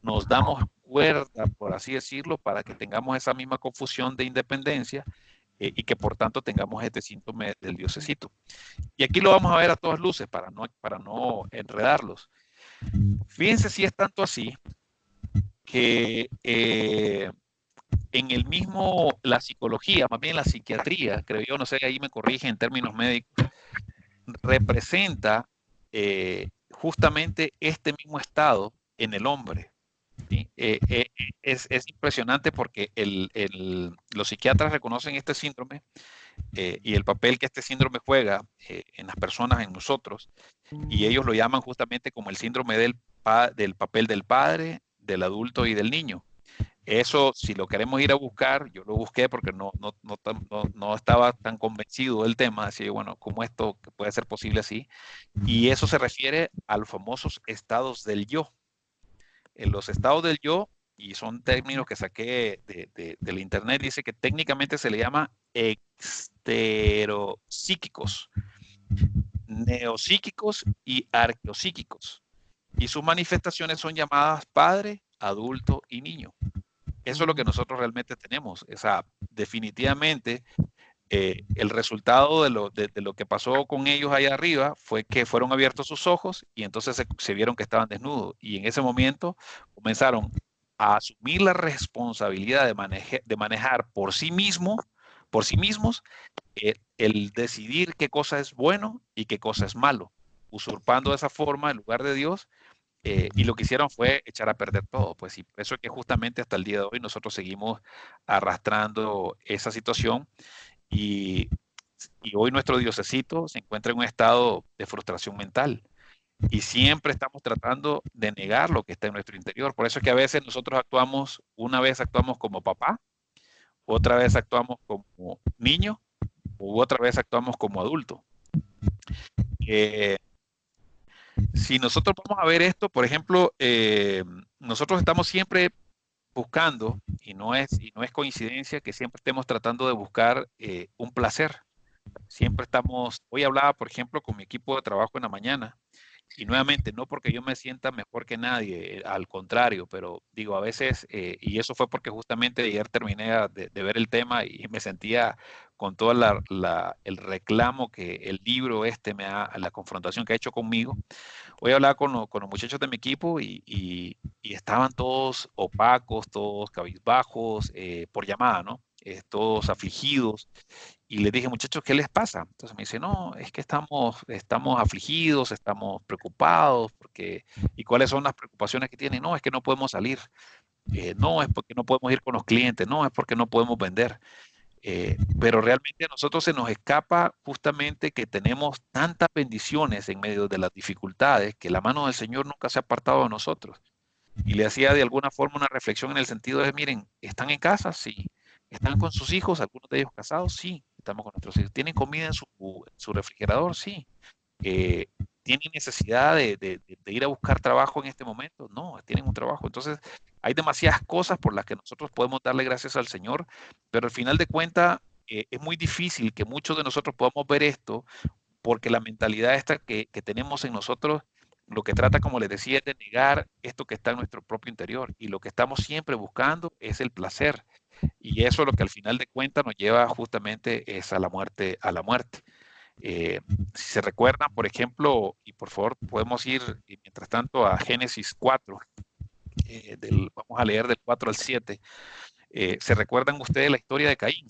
nos damos cuerda, por así decirlo, para que tengamos esa misma confusión de independencia y que por tanto tengamos este síntoma del diosecito. Y aquí lo vamos a ver a todas luces para no enredarlos. Fíjense si es tanto así que en el mismo, la psicología, más bien la psiquiatría, creo yo, no sé, ahí me corrige en términos médicos, representa justamente este mismo estado en el hombre. ¿Sí? Es impresionante porque los psiquiatras reconocen este síndrome y el papel que este síndrome juega en las personas, en nosotros, y ellos lo llaman justamente como el síndrome del papel del padre, del adulto y del niño. Eso, si lo queremos ir a buscar, yo lo busqué porque no estaba tan convencido del tema, así bueno, ¿cómo esto puede ser posible así? Y eso se refiere a los famosos estados del yo. En los estados del yo, y son términos que saqué del internet, dice que técnicamente se le llama exteropsíquicos, neopsíquicos y arqueopsíquicos. Y sus manifestaciones son llamadas padre, adulto y niño. Eso es lo que nosotros realmente tenemos. O sea, definitivamente el resultado de lo que pasó con ellos allá arriba fue que fueron abiertos sus ojos y entonces se vieron que estaban desnudos. Y en ese momento comenzaron a asumir la responsabilidad de manejar por sí mismos el decidir qué cosa es bueno y qué cosa es malo, usurpando de esa forma el lugar de Dios. Y lo que hicieron fue echar a perder todo, pues, y por eso es que justamente hasta el día de hoy nosotros seguimos arrastrando esa situación y, y hoy nuestro diosecito se encuentra en un estado de frustración mental y siempre estamos tratando de negar lo que está en nuestro interior. Por eso es que a veces nosotros actuamos, una vez actuamos como papá, otra vez actuamos como niño, u otra vez actuamos como adulto. Eh, si nosotros vamos a ver esto, por ejemplo, nosotros estamos siempre buscando, y no es coincidencia que siempre estemos tratando de buscar un placer. Siempre estamos, hoy hablaba, por ejemplo, con mi equipo de trabajo en la mañana, y nuevamente, no porque yo me sienta mejor que nadie, al contrario, pero digo, a veces, y eso fue porque justamente ayer terminé de ver el tema y me sentía con todo el reclamo que el libro la confrontación que ha hecho conmigo. Hoy hablaba con los muchachos de mi equipo y estaban todos opacos, todos cabizbajos, por llamada, ¿no? Todos afligidos. Y les dije, muchachos, ¿qué les pasa? Entonces me dice, no, es que estamos afligidos, estamos preocupados, ¿y cuáles son las preocupaciones que tienen? No, es que no podemos salir, no, es porque no podemos ir con los clientes, no, es porque no podemos vender. Pero realmente a nosotros se nos escapa justamente que tenemos tantas bendiciones en medio de las dificultades que la mano del Señor nunca se ha apartado de nosotros. Y le hacía de alguna forma una reflexión en el sentido de, miren, ¿están en casa? Sí. ¿Están con sus hijos? ¿Algunos de ellos casados? Sí. Estamos con nuestros hijos. ¿Tienen comida en su refrigerador? Sí. Eh, ¿Tienen necesidad de ir a buscar trabajo en este momento? No, tienen un trabajo. Entonces, hay demasiadas cosas por las que nosotros podemos darle gracias al Señor, pero al final de cuentas es muy difícil que muchos de nosotros podamos ver esto porque la mentalidad esta que tenemos en nosotros, lo que trata, como les decía, es de negar esto que está en nuestro propio interior. Y lo que estamos siempre buscando es el placer. Y eso es lo que al final de cuentas nos lleva justamente es a la muerte, a la muerte. Si se recuerdan, por ejemplo, y por favor podemos ir mientras tanto a Génesis 4, vamos a leer del 4 al 7. ¿Se recuerdan ustedes la historia de Caín?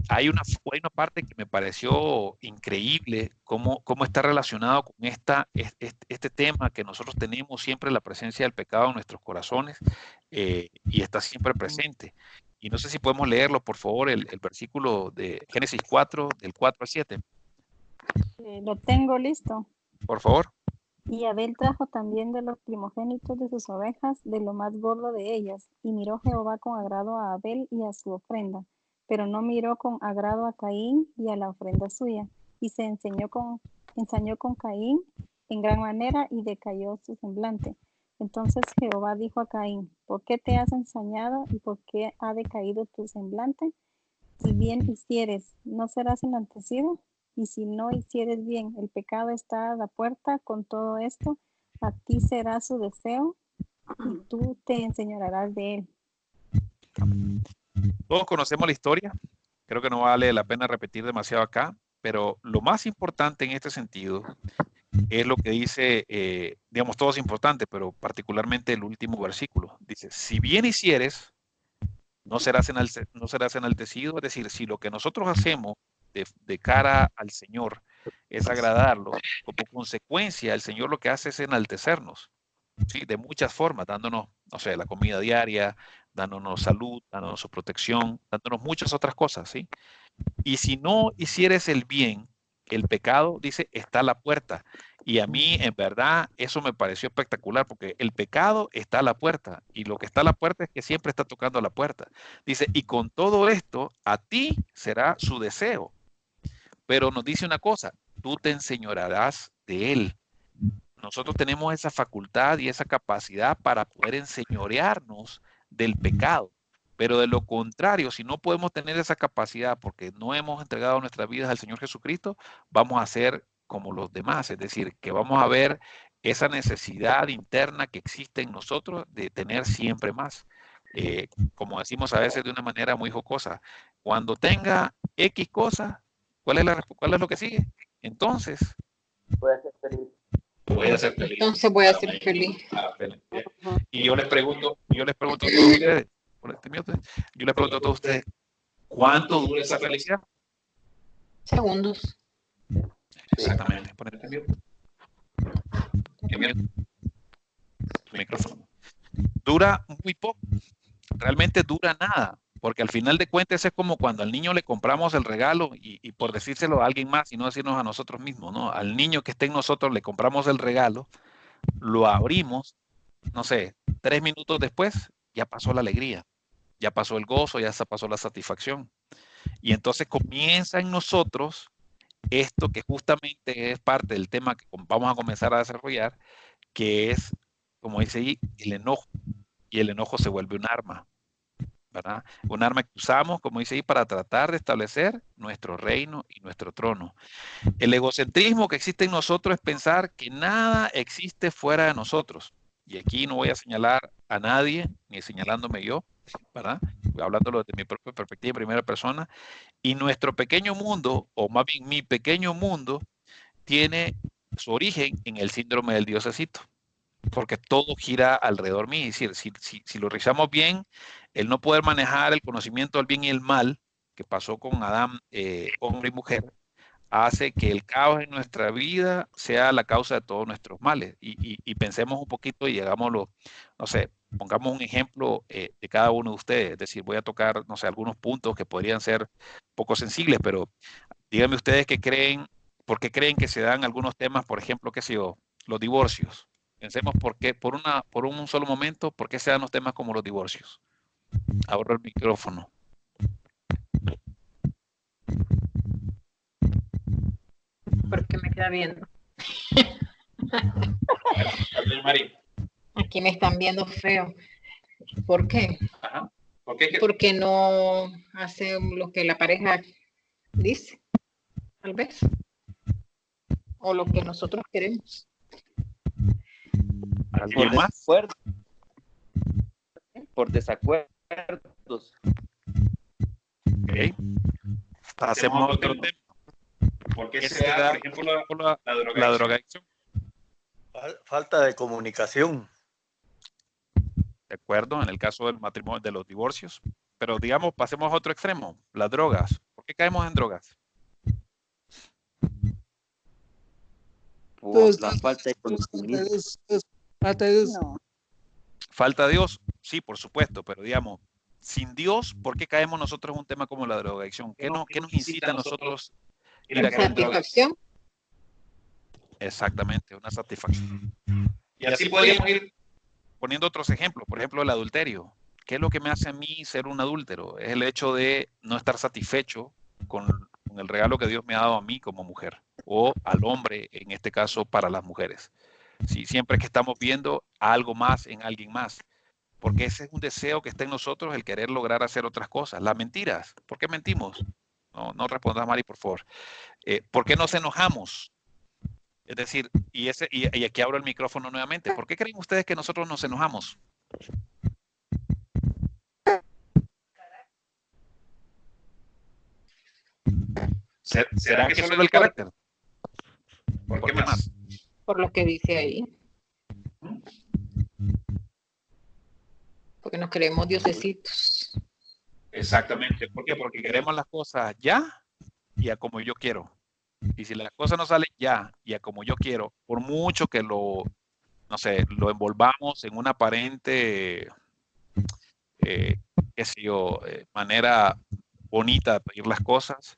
Hay una parte que me pareció increíble, cómo está relacionado con este tema que nosotros tenemos siempre, la presencia del pecado en nuestros corazones, y está siempre presente. Y no sé si podemos leerlo, por favor, el versículo de Génesis 4, del 4 al 7. Lo tengo listo. Por favor. Y Abel trajo también de los primogénitos de sus ovejas, de lo más gordo de ellas, y miró Jehová con agrado a Abel y a su ofrenda, pero no miró con agrado a Caín y a la ofrenda suya, y se ensañó con Caín en gran manera y decayó su semblante. Entonces Jehová dijo a Caín, ¿por qué te has ensañado y por qué ha decaído tu semblante? Si bien hicieres, ¿no serás enaltecido? Y si no hicieres bien, el pecado está a la puerta. Con todo esto, a ti será su deseo y tú te enseñorearás de él. Todos conocemos la historia. Creo que no vale la pena repetir demasiado acá, pero lo más importante en este sentido es lo que dice, digamos, todo es importante, pero particularmente el último versículo. Dice, si bien hicieres, no serás enaltecido. Es decir, si lo que nosotros hacemos de cara al Señor es agradarlo, como consecuencia, el Señor lo que hace es enaltecernos, ¿sí? De muchas formas, dándonos, no sé, la comida diaria, dándonos salud, dándonos su protección, dándonos muchas otras cosas, ¿sí? Y si no hicieres el bien, el pecado, dice, está a la puerta. Y a mí, en verdad, eso me pareció espectacular, porque el pecado está a la puerta. Y lo que está a la puerta es que siempre está tocando la puerta. Dice, y con todo esto, a ti será su deseo. Pero nos dice una cosa, tú te enseñorearás de él. Nosotros tenemos esa facultad y esa capacidad para poder enseñorearnos del pecado. Pero de lo contrario, si no podemos tener esa capacidad porque no hemos entregado nuestras vidas al Señor Jesucristo, vamos a ser como los demás. Es decir, que vamos a ver esa necesidad interna que existe en nosotros de tener siempre más. Como decimos a veces de una manera muy jocosa, cuando tenga X cosa, ¿cuál es lo que sigue? Entonces, Puede ser feliz. voy a ser feliz. Entonces voy a ser feliz. Y yo les pregunto a todos ustedes, yo les pregunto a todos ustedes, ¿cuánto dura esa felicidad? Segundos. Exactamente. Ponete mute. Tu micrófono. Dura muy poco. Realmente dura nada. Porque al final de cuentas es como cuando al niño le compramos el regalo y por decírselo a alguien más y no decirnos a nosotros mismos, ¿no? Al niño que esté en nosotros le compramos el regalo, lo abrimos, no sé, 3 minutos después ya pasó la alegría, ya pasó el gozo, ya pasó la satisfacción. Y entonces comienza en nosotros esto que justamente es parte del tema que vamos a comenzar a desarrollar, que es, como dice ahí, el enojo. Y el enojo se vuelve un arma, ¿verdad? Un arma que usamos, como dice ahí, para tratar de establecer nuestro reino y nuestro trono. El egocentrismo que existe en nosotros es pensar que nada existe fuera de nosotros. Y aquí no voy a señalar a nadie, ni señalándome yo, ¿verdad? Hablándolo desde mi propia perspectiva en primera persona. Y nuestro pequeño mundo, o más bien mi pequeño mundo, tiene su origen en el síndrome del diosecito. Porque todo gira alrededor mío. Es decir, si lo revisamos bien, el no poder manejar el conocimiento del bien y el mal, que pasó con Adán, hombre y mujer, hace que el caos en nuestra vida sea la causa de todos nuestros males. Y pensemos un poquito y hagámoslo, no sé, pongamos un ejemplo de cada uno de ustedes. Es decir, voy a tocar, no sé, algunos puntos que podrían ser poco sensibles, pero díganme ustedes qué creen, por qué creen que se dan algunos temas, por ejemplo, qué sé yo, los divorcios. Pensemos por qué, por un solo momento, por qué se dan los temas como los divorcios. Abro el micrófono. ¿Por qué me queda viendo? Mari. Aquí me están viendo feo. ¿Por qué? Ajá. ¿Por qué? Porque no hace lo que la pareja dice, tal vez. O lo que nosotros queremos. ¿Alguien más? Por desacuerdos. Ok. Hacemos otro tema. ¿Por qué se da, por ejemplo, la drogadicción? Falta de comunicación. De acuerdo, en el caso del matrimonio, de los divorcios. Pero digamos, pasemos a otro extremo, las drogas. ¿Por qué caemos en drogas? Por la falta de conocimiento. No. Falta de Dios, sí, por supuesto, pero digamos, sin Dios, ¿por qué caemos nosotros en un tema como la drogadicción? ¿Qué nos incita a nosotros ir a caer en drogas? Satisfacción. Exactamente, una satisfacción. Y así podríamos ir poniendo otros ejemplos, por ejemplo, el adulterio. ¿Qué es lo que me hace a mí ser un adúltero? Es el hecho de no estar satisfecho con el regalo que Dios me ha dado a mí como mujer, o al hombre, en este caso, para las mujeres. Sí, siempre que estamos viendo algo más en alguien más, porque ese es un deseo que está en nosotros, el querer lograr hacer otras cosas. Las mentiras, ¿por qué mentimos? No respondas, Mari, por favor. ¿Por qué nos enojamos? Es decir, y aquí abro el micrófono nuevamente. ¿Por qué creen ustedes que nosotros nos enojamos? ¿Será que solo el carácter? ¿Por qué más? Por lo que dice ahí. Porque nos creemos diosecitos. Exactamente. ¿Por qué? Porque queremos las cosas ya y a como yo quiero. Y si las cosas no salen ya y a como yo quiero, por mucho que lo envolvamos en una aparente, qué sé yo, manera bonita de pedir las cosas,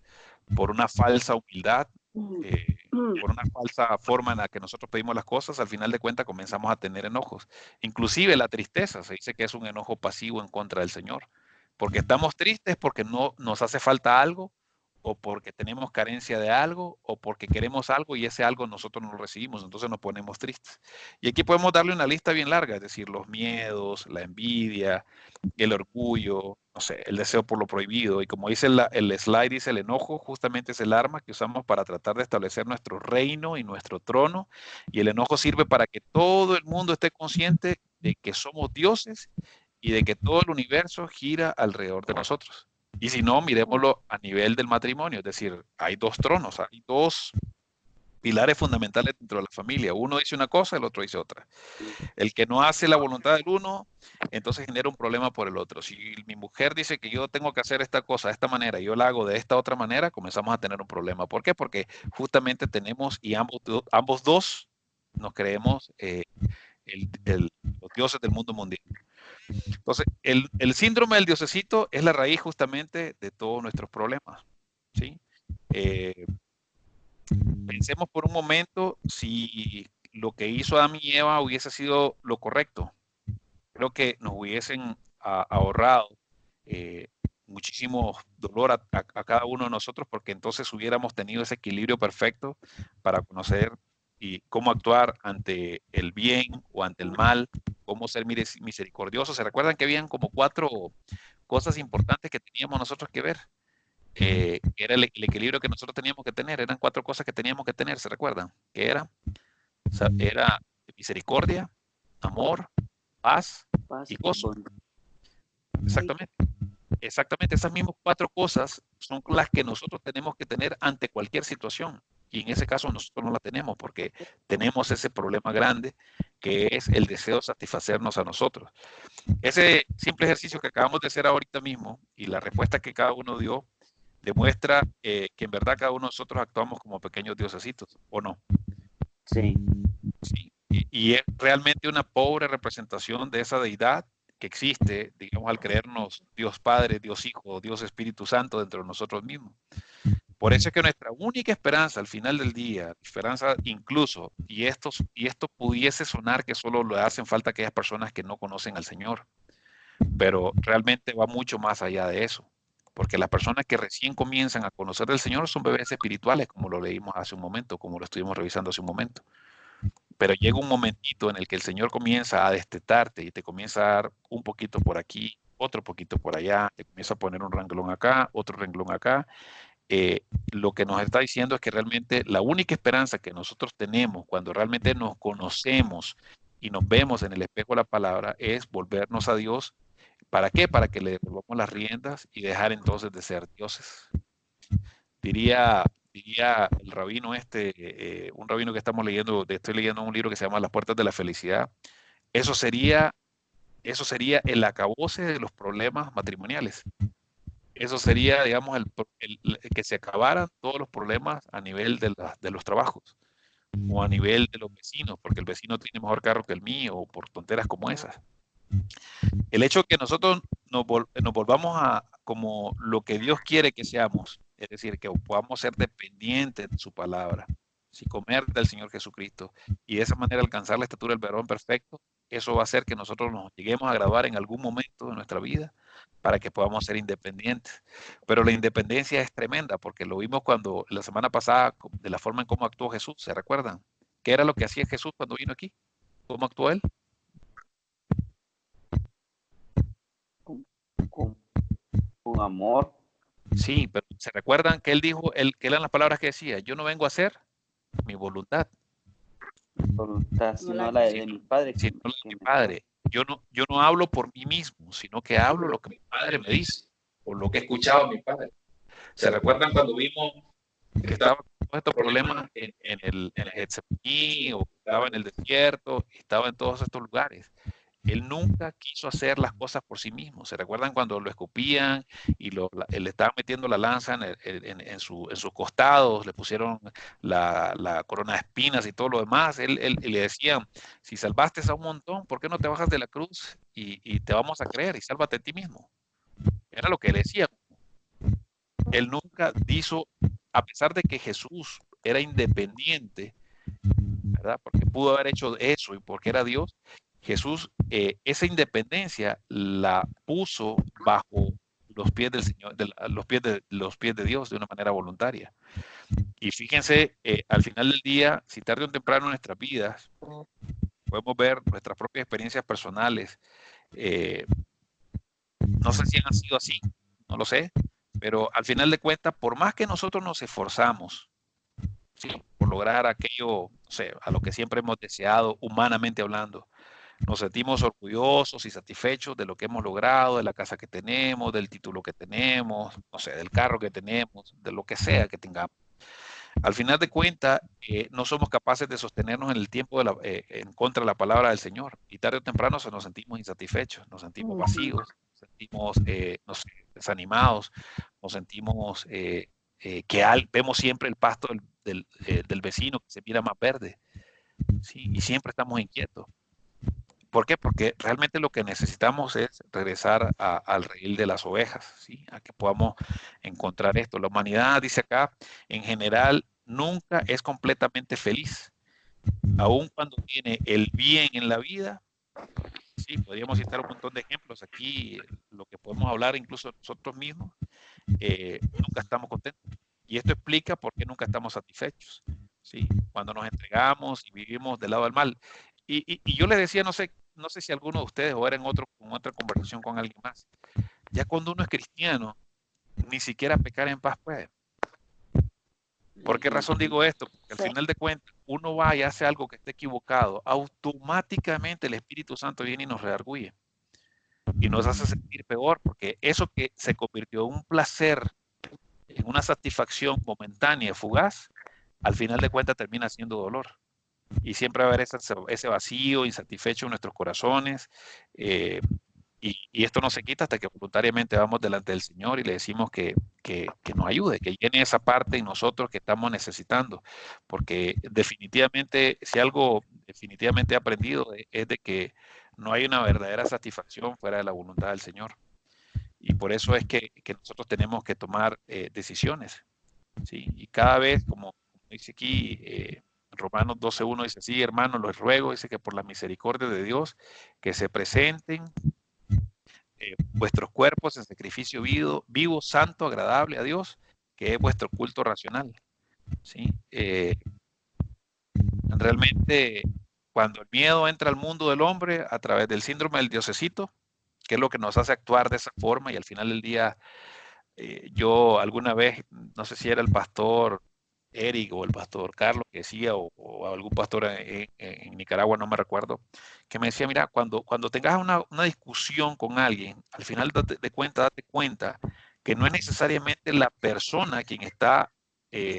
por una falsa humildad, por una falsa forma en la que nosotros pedimos las cosas, al final de cuentas comenzamos a tener enojos. Inclusive la tristeza, se dice que es un enojo pasivo en contra del Señor, porque estamos tristes porque no nos hace falta algo, o porque tenemos carencia de algo, o porque queremos algo y ese algo nosotros no lo recibimos, entonces nos ponemos tristes. Y aquí podemos darle una lista bien larga, es decir, los miedos, la envidia, el orgullo, no sé, el deseo por lo prohibido. Y como dice el slide, dice el enojo justamente es el arma que usamos para tratar de establecer nuestro reino y nuestro trono. Y el enojo sirve para que todo el mundo esté consciente de que somos dioses y de que todo el universo gira alrededor de nosotros. Y si no, miremoslo a nivel del matrimonio, es decir, hay dos tronos, hay dos pilares fundamentales dentro de la familia. Uno dice una cosa, el otro dice otra. El que no hace la voluntad del uno, entonces genera un problema por el otro. Si mi mujer dice que yo tengo que hacer esta cosa de esta manera y yo la hago de esta otra manera, comenzamos a tener un problema. ¿Por qué? Porque justamente tenemos, y ambos dos nos creemos los dioses del mundo mundial. Entonces, el síndrome del diosecito es la raíz justamente de todos nuestros problemas, ¿sí? Pensemos por un momento si lo que hizo Adán y Eva hubiese sido lo correcto. Creo que nos hubiesen ahorrado muchísimo dolor a cada uno de nosotros, porque entonces hubiéramos tenido ese equilibrio perfecto para conocer y cómo actuar ante el bien o ante el mal, cómo ser misericordiosos. ¿Se recuerdan que habían como 4 cosas importantes que teníamos nosotros que ver? Era el equilibrio que nosotros teníamos que tener. Eran 4 cosas que teníamos que tener, ¿se recuerdan? Que era misericordia, amor, paz y gozo. Exactamente. Exactamente, esas mismas 4 cosas son las que nosotros tenemos que tener ante cualquier situación. Y en ese caso nosotros no la tenemos porque tenemos ese problema grande que es el deseo de satisfacernos a nosotros. Ese simple ejercicio que acabamos de hacer ahorita mismo y la respuesta que cada uno dio demuestra que en verdad cada uno de nosotros actuamos como pequeños diosesitos, ¿o no? Sí. Sí. Y es realmente una pobre representación de esa deidad que existe, digamos, al creernos Dios Padre, Dios Hijo, Dios Espíritu Santo dentro de nosotros mismos. Por eso es que nuestra única esperanza al final del día, esperanza incluso, y esto pudiese sonar que solo le hacen falta a aquellas personas que no conocen al Señor, pero realmente va mucho más allá de eso, porque las personas que recién comienzan a conocer del Señor son bebés espirituales, como lo leímos hace un momento, como lo estuvimos revisando hace un momento. Pero llega un momentito en el que el Señor comienza a destetarte y te comienza a dar un poquito por aquí, otro poquito por allá, te comienza a poner un renglón acá, otro renglón acá. Lo que nos está diciendo es que realmente la única esperanza que nosotros tenemos cuando realmente nos conocemos y nos vemos en el espejo de la palabra es volvernos a Dios. ¿Para qué? Para que le devolvamos las riendas y dejar entonces de ser dioses. Diría el rabino un rabino que estamos leyendo, estoy leyendo un libro que se llama Las Puertas de la Felicidad. Eso sería el acabose de los problemas matrimoniales. Eso sería, digamos, que se acabaran todos los problemas a nivel de los trabajos o a nivel de los vecinos, porque el vecino tiene mejor carro que el mío, o por tonteras como esas. El hecho de que nosotros nos volvamos a como lo que Dios quiere que seamos, es decir, que podamos ser dependientes de su palabra, si comer del Señor Jesucristo, y de esa manera alcanzar la estatura del varón perfecto, eso va a hacer que nosotros nos lleguemos a graduar en algún momento de nuestra vida para que podamos ser independientes. Pero la independencia es tremenda, porque lo vimos cuando la semana pasada, de la forma en cómo actuó Jesús, ¿se recuerdan? ¿Qué era lo que hacía Jesús cuando vino aquí? ¿Cómo actuó él? Con amor. Sí, pero ¿se recuerdan que él dijo, que eran las palabras que decía? Yo no vengo a hacer mi voluntad, Sino la de mi Padre. sino la de mi Padre. Yo no hablo por mí mismo, sino que hablo lo que mi Padre me dice, o lo que he escuchado a mi Padre. ¿Se recuerdan cuando vimos que estaba con todos estos problemas en el Getsemaní, o estaba en el desierto, estaba en todos estos lugares? Él nunca quiso hacer las cosas por sí mismo. ¿Se recuerdan cuando lo escupían y le estaban metiendo la lanza en sus costados? Le pusieron la corona de espinas y todo lo demás. Él le decían, si salvaste a un montón, ¿por qué no te bajas de la cruz y te vamos a creer y sálvate a ti mismo? Era lo que él decía. Él nunca hizo, a pesar de que Jesús era independiente, ¿verdad? Porque pudo haber hecho eso y porque era Dios, Jesús esa independencia la puso bajo los pies del Señor, los pies de Dios de una manera voluntaria. Y fíjense, al final del día, si tarde o temprano en nuestras vidas podemos ver nuestras propias experiencias personales, no sé si han sido así, no lo sé, pero al final de cuentas, por más que nosotros nos esforzamos, ¿sí?, por lograr aquello, no sé, a lo que siempre hemos deseado, humanamente hablando, nos sentimos orgullosos y satisfechos de lo que hemos logrado, de la casa que tenemos, del título que tenemos, no sé, del carro que tenemos, de lo que sea que tengamos. Al final de cuentas, no somos capaces de sostenernos en el tiempo en contra de la palabra del Señor. Y tarde o temprano nos sentimos insatisfechos, nos sentimos vacíos, nos sentimos no sé, desanimados, nos sentimos que vemos siempre el pasto del vecino que se mira más verde, ¿sí? Y siempre estamos inquietos. ¿Por qué? Porque realmente lo que necesitamos es regresar al redil de las ovejas, ¿sí? A que podamos encontrar esto. La humanidad, dice acá, en general nunca es completamente feliz. Aun cuando tiene el bien en la vida, sí, podríamos citar un montón de ejemplos aquí, lo que podemos hablar incluso nosotros mismos, nunca estamos contentos. Y esto explica por qué nunca estamos satisfechos, ¿sí? Cuando nos entregamos y vivimos del lado del mal. Y yo le decía, no sé si alguno de ustedes o era en otra conversación con alguien más, ya cuando uno es cristiano, ni siquiera pecar en paz puede. ¿Por qué razón digo esto? Porque al final de cuentas, uno va y hace algo que esté equivocado, automáticamente el Espíritu Santo viene y nos redarguye y nos hace sentir peor, porque eso que se convirtió en un placer, en una satisfacción momentánea, fugaz, al final de cuentas termina siendo dolor. Y siempre va a haber ese vacío insatisfecho en nuestros corazones. Y esto no se quita hasta que voluntariamente vamos delante del Señor y le decimos que nos ayude, que llene esa parte en nosotros que estamos necesitando. Porque definitivamente, si algo definitivamente he aprendido es de que no hay una verdadera satisfacción fuera de la voluntad del Señor. Y por eso es que nosotros tenemos que tomar decisiones, ¿sí? Y cada vez, como dice aquí, Romanos 12:1 dice así, hermanos, los ruego, dice que por la misericordia de Dios, que se presenten vuestros cuerpos en sacrificio vivo, santo, agradable a Dios, que es vuestro culto racional, ¿sí? Realmente, cuando el miedo entra al mundo del hombre a través del síndrome del diosecito, que es lo que nos hace actuar de esa forma, y al final del día, yo alguna vez, no sé si era el pastor Eric o el pastor Carlos que decía, o algún pastor en Nicaragua, no me recuerdo, que me decía, mira, cuando tengas una discusión con alguien, al final date cuenta que no es necesariamente la persona quien está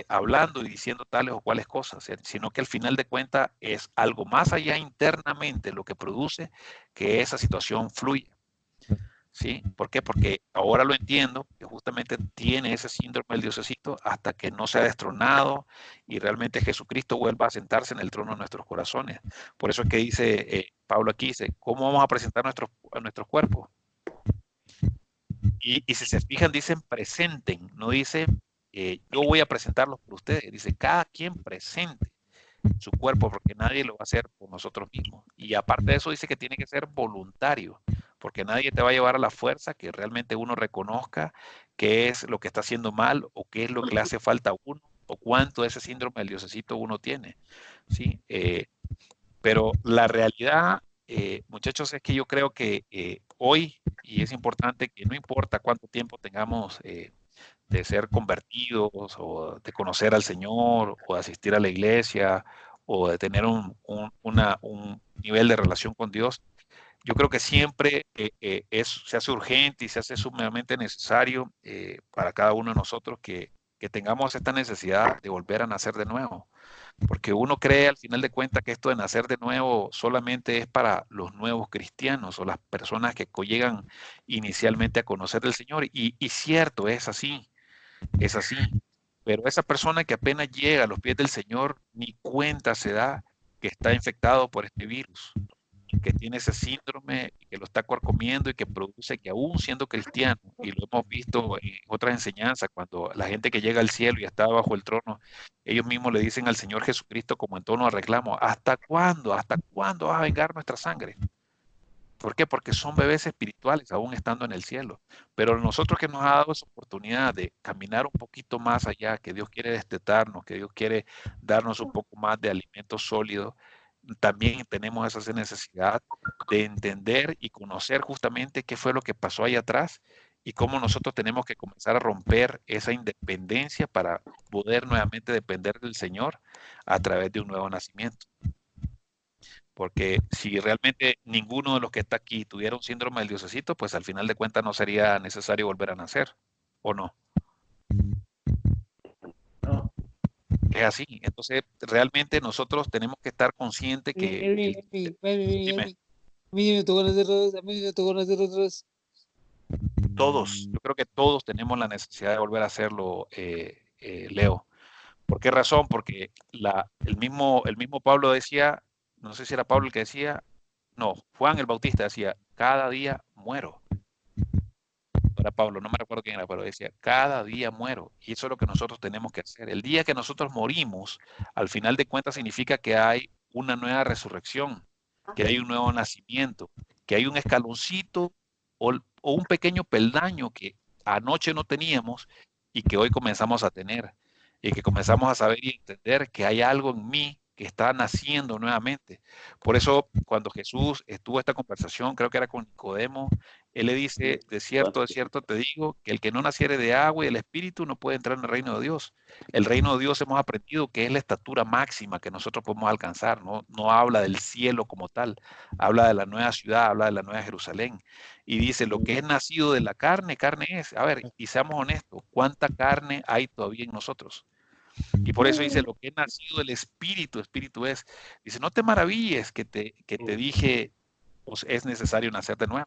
hablando y diciendo tales o cuales cosas, sino que al final de cuentas es algo más allá internamente lo que produce que esa situación fluya. ¿Sí? ¿Por qué? Porque ahora lo entiendo, que justamente tiene ese síndrome del diosecito hasta que no sea destronado y realmente Jesucristo vuelva a sentarse en el trono de nuestros corazones. Por eso es que dice Pablo aquí, dice, ¿cómo vamos a presentar nuestros cuerpos? Y si se fijan, dicen presenten, no dice yo voy a presentarlos por ustedes, dice cada quien presente su cuerpo, porque nadie lo va a hacer por nosotros mismos. Y aparte de eso dice que tiene que ser voluntario, porque nadie te va a llevar a la fuerza, que realmente uno reconozca qué es lo que está haciendo mal o qué es lo que le hace falta a uno o cuánto de ese síndrome del diosecito uno tiene, ¿sí? Pero la realidad, muchachos, es que yo creo que hoy, y es importante que no importa cuánto tiempo tengamos de ser convertidos o de conocer al Señor o de asistir a la iglesia o de tener un nivel de relación con Dios, yo creo que siempre se hace urgente y se hace sumamente necesario para cada uno de nosotros que tengamos esta necesidad de volver a nacer de nuevo. Porque uno cree al final de cuentas que esto de nacer de nuevo solamente es para los nuevos cristianos o las personas que llegan inicialmente a conocer al Señor. Y cierto, es así. Es así. Pero esa persona que apenas llega a los pies del Señor, ni cuenta se da que está infectado por este virus. que tiene ese síndrome, que lo está carcomiendo y que produce que aún siendo cristiano, y lo hemos visto en otras enseñanzas, cuando la gente que llega al cielo y está bajo el trono, ellos mismos le dicen al Señor Jesucristo como en tono de reclamo, ¿hasta cuándo? ¿Hasta cuándo vas a vengar nuestra sangre? ¿Por qué? Porque son bebés espirituales aún estando en el cielo. Pero nosotros que nos ha dado esa oportunidad de caminar un poquito más allá, que Dios quiere destetarnos, que Dios quiere darnos un poco más de alimento sólido, también tenemos esa necesidad de entender y conocer justamente qué fue lo que pasó ahí atrás y cómo nosotros tenemos que comenzar a romper esa independencia para poder nuevamente depender del Señor a través de un nuevo nacimiento. Porque si realmente ninguno de los que está aquí tuviera un síndrome del diosecito, pues al final de cuentas no sería necesario volver a nacer, ¿o no? No. Es así. Entonces, realmente nosotros tenemos que estar conscientes que... Dime. Todos, yo creo que todos tenemos la necesidad de volver a hacerlo, Leo. ¿Por qué razón? Porque el mismo Pablo decía, no sé si era Pablo el que decía, no, Juan el Bautista decía, cada día muero. No era Pablo, no me recuerdo quién era, pero decía, cada día muero. Y eso es lo que nosotros tenemos que hacer. El día que nosotros morimos, al final de cuentas significa que hay una nueva resurrección, que hay un nuevo nacimiento, que hay un escaloncito o un pequeño peldaño que anoche no teníamos y que hoy comenzamos a tener. Y que comenzamos a saber y entender que hay algo en mí que está naciendo nuevamente. Por eso, cuando Jesús estuvo esta conversación, creo que era con Nicodemo, él le dice, de cierto te digo, que el que no naciere de agua y del Espíritu no puede entrar en el reino de Dios. El reino de Dios hemos aprendido que es la estatura máxima que nosotros podemos alcanzar, no habla del cielo como tal, habla de la nueva ciudad, habla de la nueva Jerusalén. Y dice, lo que es nacido de la carne, carne es. A ver, y seamos honestos, ¿cuánta carne hay todavía en nosotros? Y por eso dice, lo que es nacido del Espíritu, Espíritu es. Dice, no te maravilles que te dije, pues es necesario nacer de nuevo.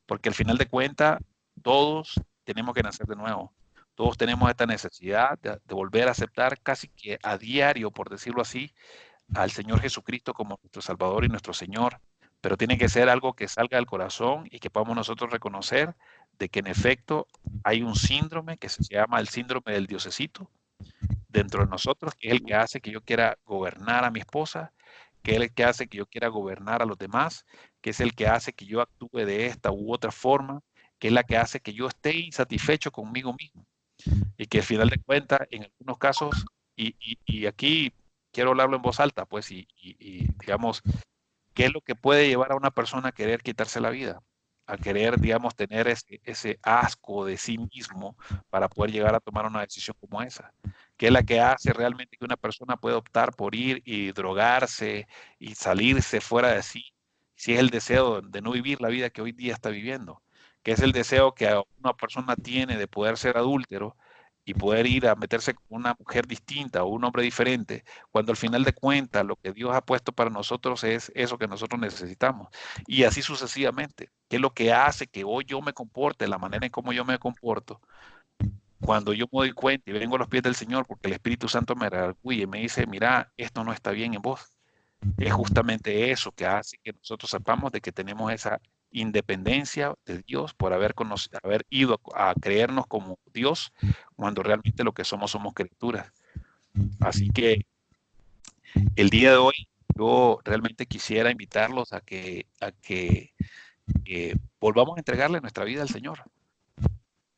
Porque al final de cuentas, todos tenemos que nacer de nuevo. Todos tenemos esta necesidad de volver a aceptar casi que a diario, por decirlo así, al Señor Jesucristo como nuestro Salvador y nuestro Señor. Pero tiene que ser algo que salga del corazón y que podamos nosotros reconocer de que en efecto hay un síndrome que se llama el síndrome del diosecito dentro de nosotros, que es el que hace que yo quiera gobernar a mi esposa, que es el que hace que yo quiera gobernar a los demás, que es el que hace que yo actúe de esta u otra forma, que es la que hace que yo esté insatisfecho conmigo mismo. Y que al final de cuentas, en algunos casos, y aquí quiero hablarlo en voz alta, pues, y digamos, ¿qué es lo que puede llevar a una persona a querer quitarse la vida? A querer, digamos, tener ese asco de sí mismo para poder llegar a tomar una decisión como esa. ¿Qué es la que hace realmente que una persona pueda optar por ir y drogarse y salirse fuera de sí? Si es el deseo de no vivir la vida que hoy día está viviendo, que es el deseo que una persona tiene de poder ser adúltero y poder ir a meterse con una mujer distinta o un hombre diferente, cuando al final de cuentas lo que Dios ha puesto para nosotros es eso que nosotros necesitamos. Y así sucesivamente, que es lo que hace que hoy yo me comporte, la manera en cómo yo me comporto, cuando yo me doy cuenta y vengo a los pies del Señor, porque el Espíritu Santo me redarguye y me dice, mira, esto no está bien en vos. Es justamente eso que hace que nosotros sepamos de que tenemos esa independencia de Dios por haber ido a creernos como Dios, cuando realmente lo que somos criaturas. Así que el día de hoy yo realmente quisiera invitarlos a que volvamos a entregarle nuestra vida al Señor.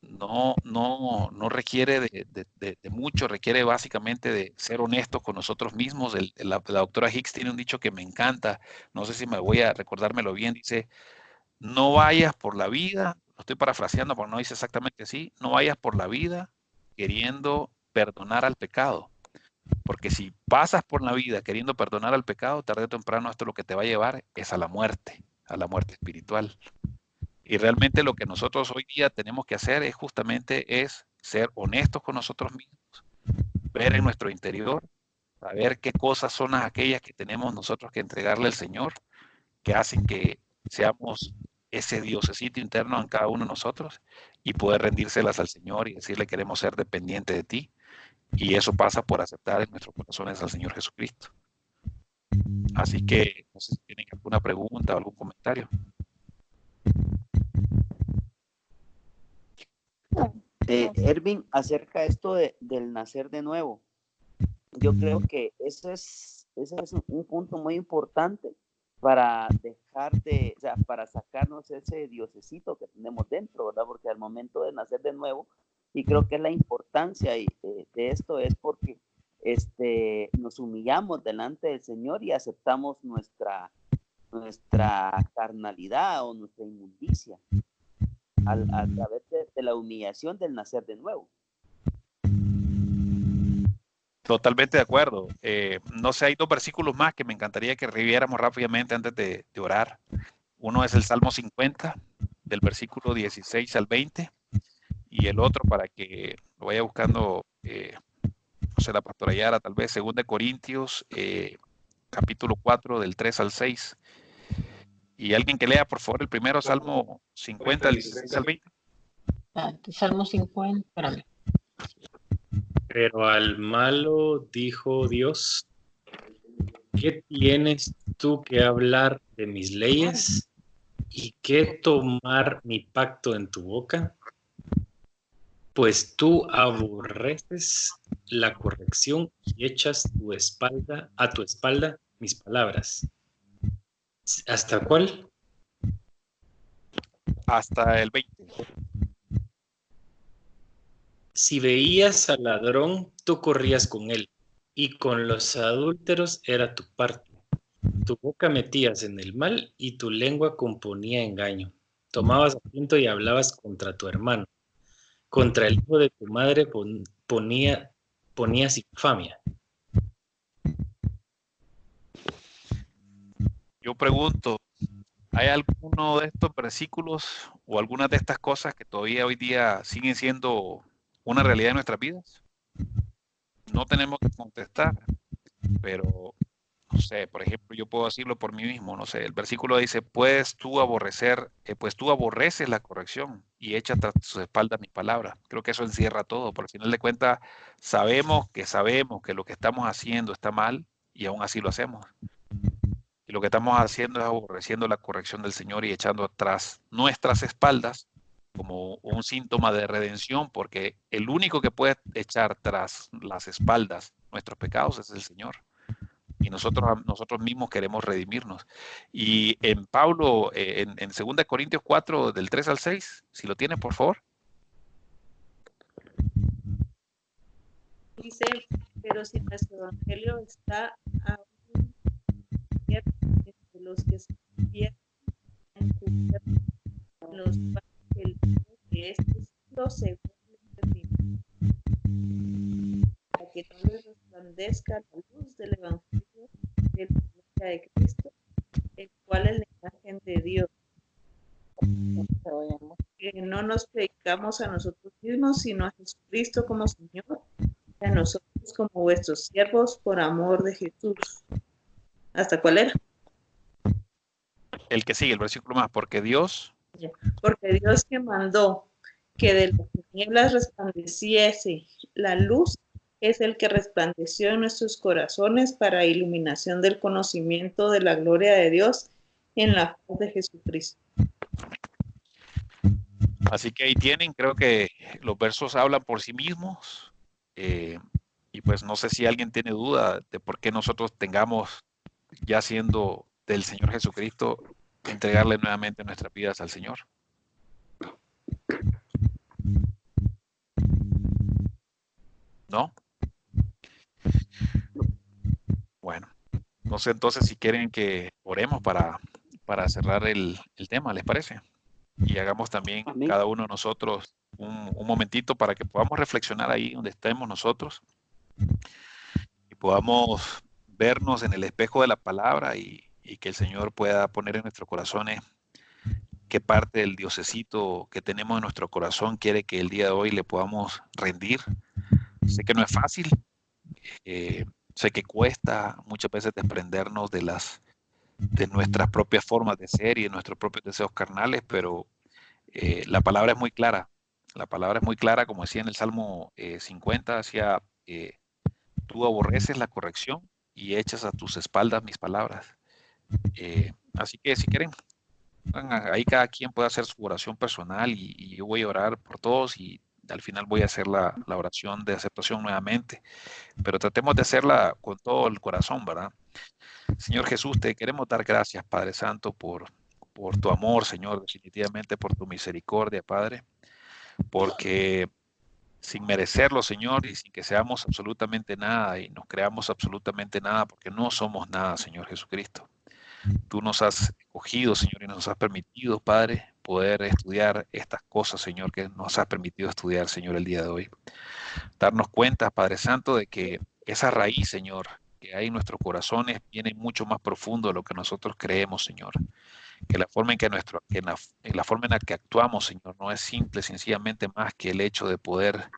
No requiere de mucho, requiere básicamente de ser honestos con nosotros mismos. La doctora Hicks tiene un dicho que me encanta, no sé si me voy a recordármelo bien, dice, no vayas por la vida, lo estoy parafraseando porque no dice exactamente así, no vayas por la vida queriendo perdonar al pecado, porque si pasas por la vida queriendo perdonar al pecado, tarde o temprano esto lo que te va a llevar es a la muerte espiritual. Y realmente lo que nosotros hoy día tenemos que hacer es justamente ser honestos con nosotros mismos, ver en nuestro interior, saber qué cosas son aquellas que tenemos nosotros que entregarle al Señor, que hacen que seamos ese diosecito interno en cada uno de nosotros y poder rendírselas al Señor y decirle queremos ser dependientes de ti. Y eso pasa por aceptar en nuestros corazones al Señor Jesucristo. Así que no sé si tienen alguna pregunta o algún comentario. Ervin, acerca de esto del nacer de nuevo, yo creo que ese es un punto muy importante para o sea, para sacarnos ese diosecito que tenemos dentro, ¿verdad? Porque al momento de nacer de nuevo, y creo que es la importancia de esto es porque nos humillamos delante del Señor y aceptamos nuestra carnalidad o nuestra inmundicia a través de la humillación del nacer de nuevo. Totalmente de acuerdo. No sé, hay dos versículos más que me encantaría que reviéramos rápidamente antes de orar. Uno es el Salmo 50, del versículo 16 al 20, y el otro, para que lo vaya buscando, no sé, la pastora Yara, tal vez, 2 Corintios, capítulo 4, del 3 al 6. Y alguien que lea, por favor, el primero, Salmo 50, del 16 al 20. Salmo 50, espérame. Pero al malo dijo Dios, ¿qué tienes tú que hablar de mis leyes y qué tomar mi pacto en tu boca? Pues tú aborreces la corrección y echas a tu espalda mis palabras. ¿Hasta cuál? Hasta el 20. Si veías al ladrón, tú corrías con él, y con los adúlteros era tu parte. Tu boca metías en el mal y tu lengua componía engaño. Tomabas asiento y hablabas contra tu hermano. Contra el hijo de tu madre ponías infamia. Yo pregunto, ¿hay alguno de estos versículos o algunas de estas cosas que todavía hoy día siguen siendo una realidad en nuestras vidas? No tenemos que contestar, pero no sé, por ejemplo, yo puedo decirlo por mí mismo, no sé, el versículo dice, pues tú aborreces la corrección y echas tras tus espaldas mis palabras. Creo que eso encierra todo, porque al final de cuentas sabemos que lo que estamos haciendo está mal y aún así lo hacemos. Y lo que estamos haciendo es aborreciendo la corrección del Señor y echando atrás nuestras espaldas como un síntoma de redención, porque el único que puede echar tras las espaldas nuestros pecados es el Señor. Y nosotros mismos queremos redimirnos. Y en Pablo, en 2 Corintios 4, del 3 al 6, si lo tienen, por favor. Dice, pero si nuestro evangelio está aún cierto entre los que se pierden, encubiertos, en los cuales el Dios de este siglo se vuelve para que no les resplandezca la luz del evangelio de la gloria de Cristo, el cual es la imagen de Dios. Que no nos predicamos a nosotros mismos, sino a Jesucristo como Señor, y a nosotros como vuestros siervos por amor de Jesús. ¿Hasta cuál era? El que sigue, el versículo más, porque Dios que mandó que de las tinieblas resplandeciese la luz, es el que resplandeció en nuestros corazones para iluminación del conocimiento de la gloria de Dios en la faz de Jesucristo. Así que ahí tienen, creo que los versos hablan por sí mismos. Y pues no sé si alguien tiene duda de por qué nosotros tengamos, ya siendo del Señor Jesucristo, entregarle nuevamente nuestras vidas al Señor. ¿No? Bueno, no sé entonces si quieren que oremos para cerrar el tema, ¿les parece? Y hagamos también Amén. cada uno de nosotros un momentito para que podamos reflexionar ahí donde estemos nosotros y podamos vernos en el espejo de la palabra y que el Señor pueda poner en nuestros corazones qué parte del diosecito que tenemos en nuestro corazón quiere que el día de hoy le podamos rendir. Sé que no es fácil, sé que cuesta muchas veces desprendernos de nuestras propias formas de ser y de nuestros propios deseos carnales, pero la palabra es muy clara. La palabra es muy clara, como decía en el Salmo 50, decía, tú aborreces la corrección y echas a tus espaldas mis palabras. Así que si quieren, ahí cada quien puede hacer su oración personal y yo voy a orar por todos y al final voy a hacer la oración de aceptación nuevamente, pero tratemos de hacerla con todo el corazón, ¿verdad? Señor Jesús, te queremos dar gracias, Padre Santo, por tu amor, Señor, definitivamente por tu misericordia, Padre, porque sin merecerlo, Señor, y sin que seamos absolutamente nada y nos creamos absolutamente nada, porque no somos nada, Señor Jesucristo. Tú nos has escogido, Señor, y nos has permitido, Padre, poder estudiar estas cosas, Señor, que nos has permitido estudiar, Señor, el día de hoy. Darnos cuenta, Padre Santo, de que esa raíz, Señor, que hay en nuestros corazones, viene mucho más profundo de lo que nosotros creemos, Señor. Que la forma en la forma en la que actuamos, Señor, no es simple, sencillamente más que el hecho de poder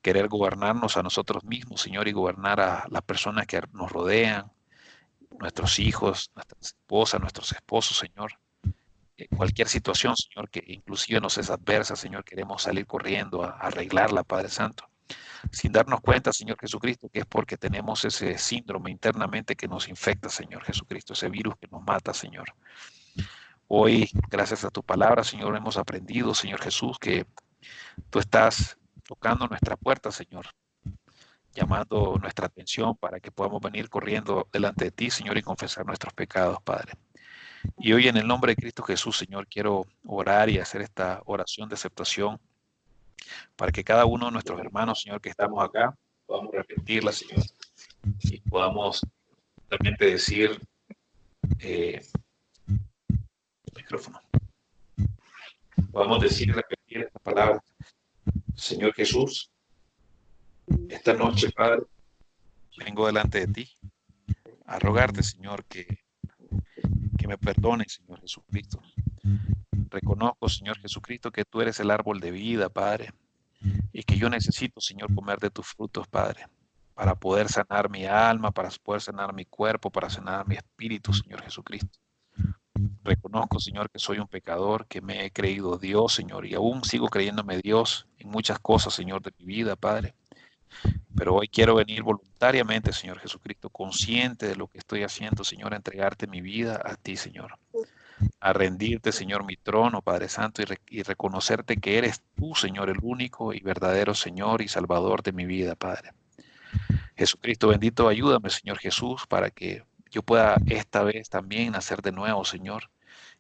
querer gobernarnos a nosotros mismos, Señor, y gobernar a las personas que nos rodean, nuestros hijos, nuestras esposas, nuestros esposos, Señor. Cualquier situación, Señor, que inclusive nos es adversa, Señor, queremos salir corriendo a arreglarla, Padre Santo, sin darnos cuenta, Señor Jesucristo, que es porque tenemos ese síndrome internamente que nos infecta, Señor Jesucristo, ese virus que nos mata, Señor. Hoy, gracias a tu palabra, Señor, hemos aprendido, Señor Jesús, que tú estás tocando nuestra puerta, Señor, llamando nuestra atención para que podamos venir corriendo delante de ti, Señor, y confesar nuestros pecados, Padre. Y hoy en el nombre de Cristo Jesús, Señor, quiero orar y hacer esta oración de aceptación para que cada uno de nuestros hermanos, Señor, que estamos acá, podamos repetirla, Señor, y podamos también decir, micrófono, podamos decir y repetir estas palabras. Señor Jesús, esta noche, Padre, vengo delante de ti a rogarte, Señor, que me perdones, Señor Jesucristo. Reconozco, Señor Jesucristo, que tú eres el árbol de vida, Padre, y que yo necesito, Señor, comer de tus frutos, Padre, para poder sanar mi alma, para poder sanar mi cuerpo, para sanar mi espíritu, Señor Jesucristo. Reconozco, Señor, que soy un pecador, que me he creído Dios, Señor, y aún sigo creyéndome Dios en muchas cosas, Señor, de mi vida, Padre. Pero hoy quiero venir voluntariamente, Señor Jesucristo, consciente de lo que estoy haciendo, Señor, a entregarte mi vida a ti, Señor. A rendirte, Señor, mi trono, Padre Santo, y reconocerte que eres tú, Señor, el único y verdadero Señor y Salvador de mi vida, Padre. Jesucristo bendito, ayúdame, Señor Jesús, para que yo pueda esta vez también nacer de nuevo, Señor,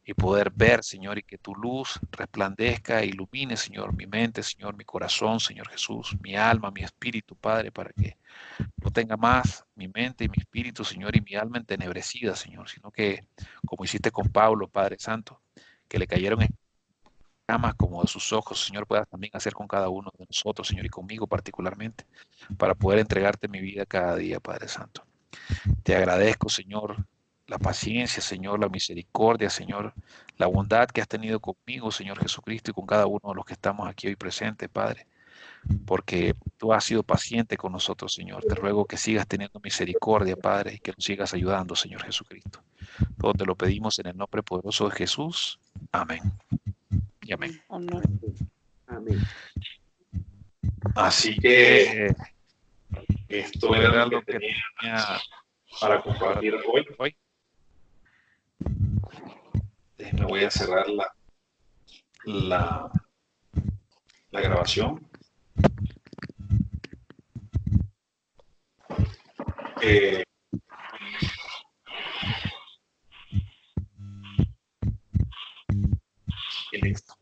y poder ver, Señor, y que tu luz resplandezca e ilumine, Señor, mi mente, Señor, mi corazón, Señor Jesús, mi alma, mi espíritu, Padre, para que no tenga más mi mente y mi espíritu, Señor, y mi alma entenebrecida, Señor, sino que, como hiciste con Pablo, Padre Santo, que le cayeron en llamas como de sus ojos, Señor, puedas también hacer con cada uno de nosotros, Señor, y conmigo particularmente, para poder entregarte mi vida cada día, Padre Santo. Te agradezco, Señor, la paciencia, Señor, la misericordia, Señor, la bondad que has tenido conmigo, Señor Jesucristo, y con cada uno de los que estamos aquí hoy presentes, Padre, porque tú has sido paciente con nosotros, Señor. Te ruego que sigas teniendo misericordia, Padre, y que nos sigas ayudando, Señor Jesucristo. Todo te lo pedimos en el nombre poderoso de Jesús. Amén. Y amén. Amén. Amén. Así que esto era lo que tenía para compartir hoy. Me voy a cerrar la grabación. Y listo.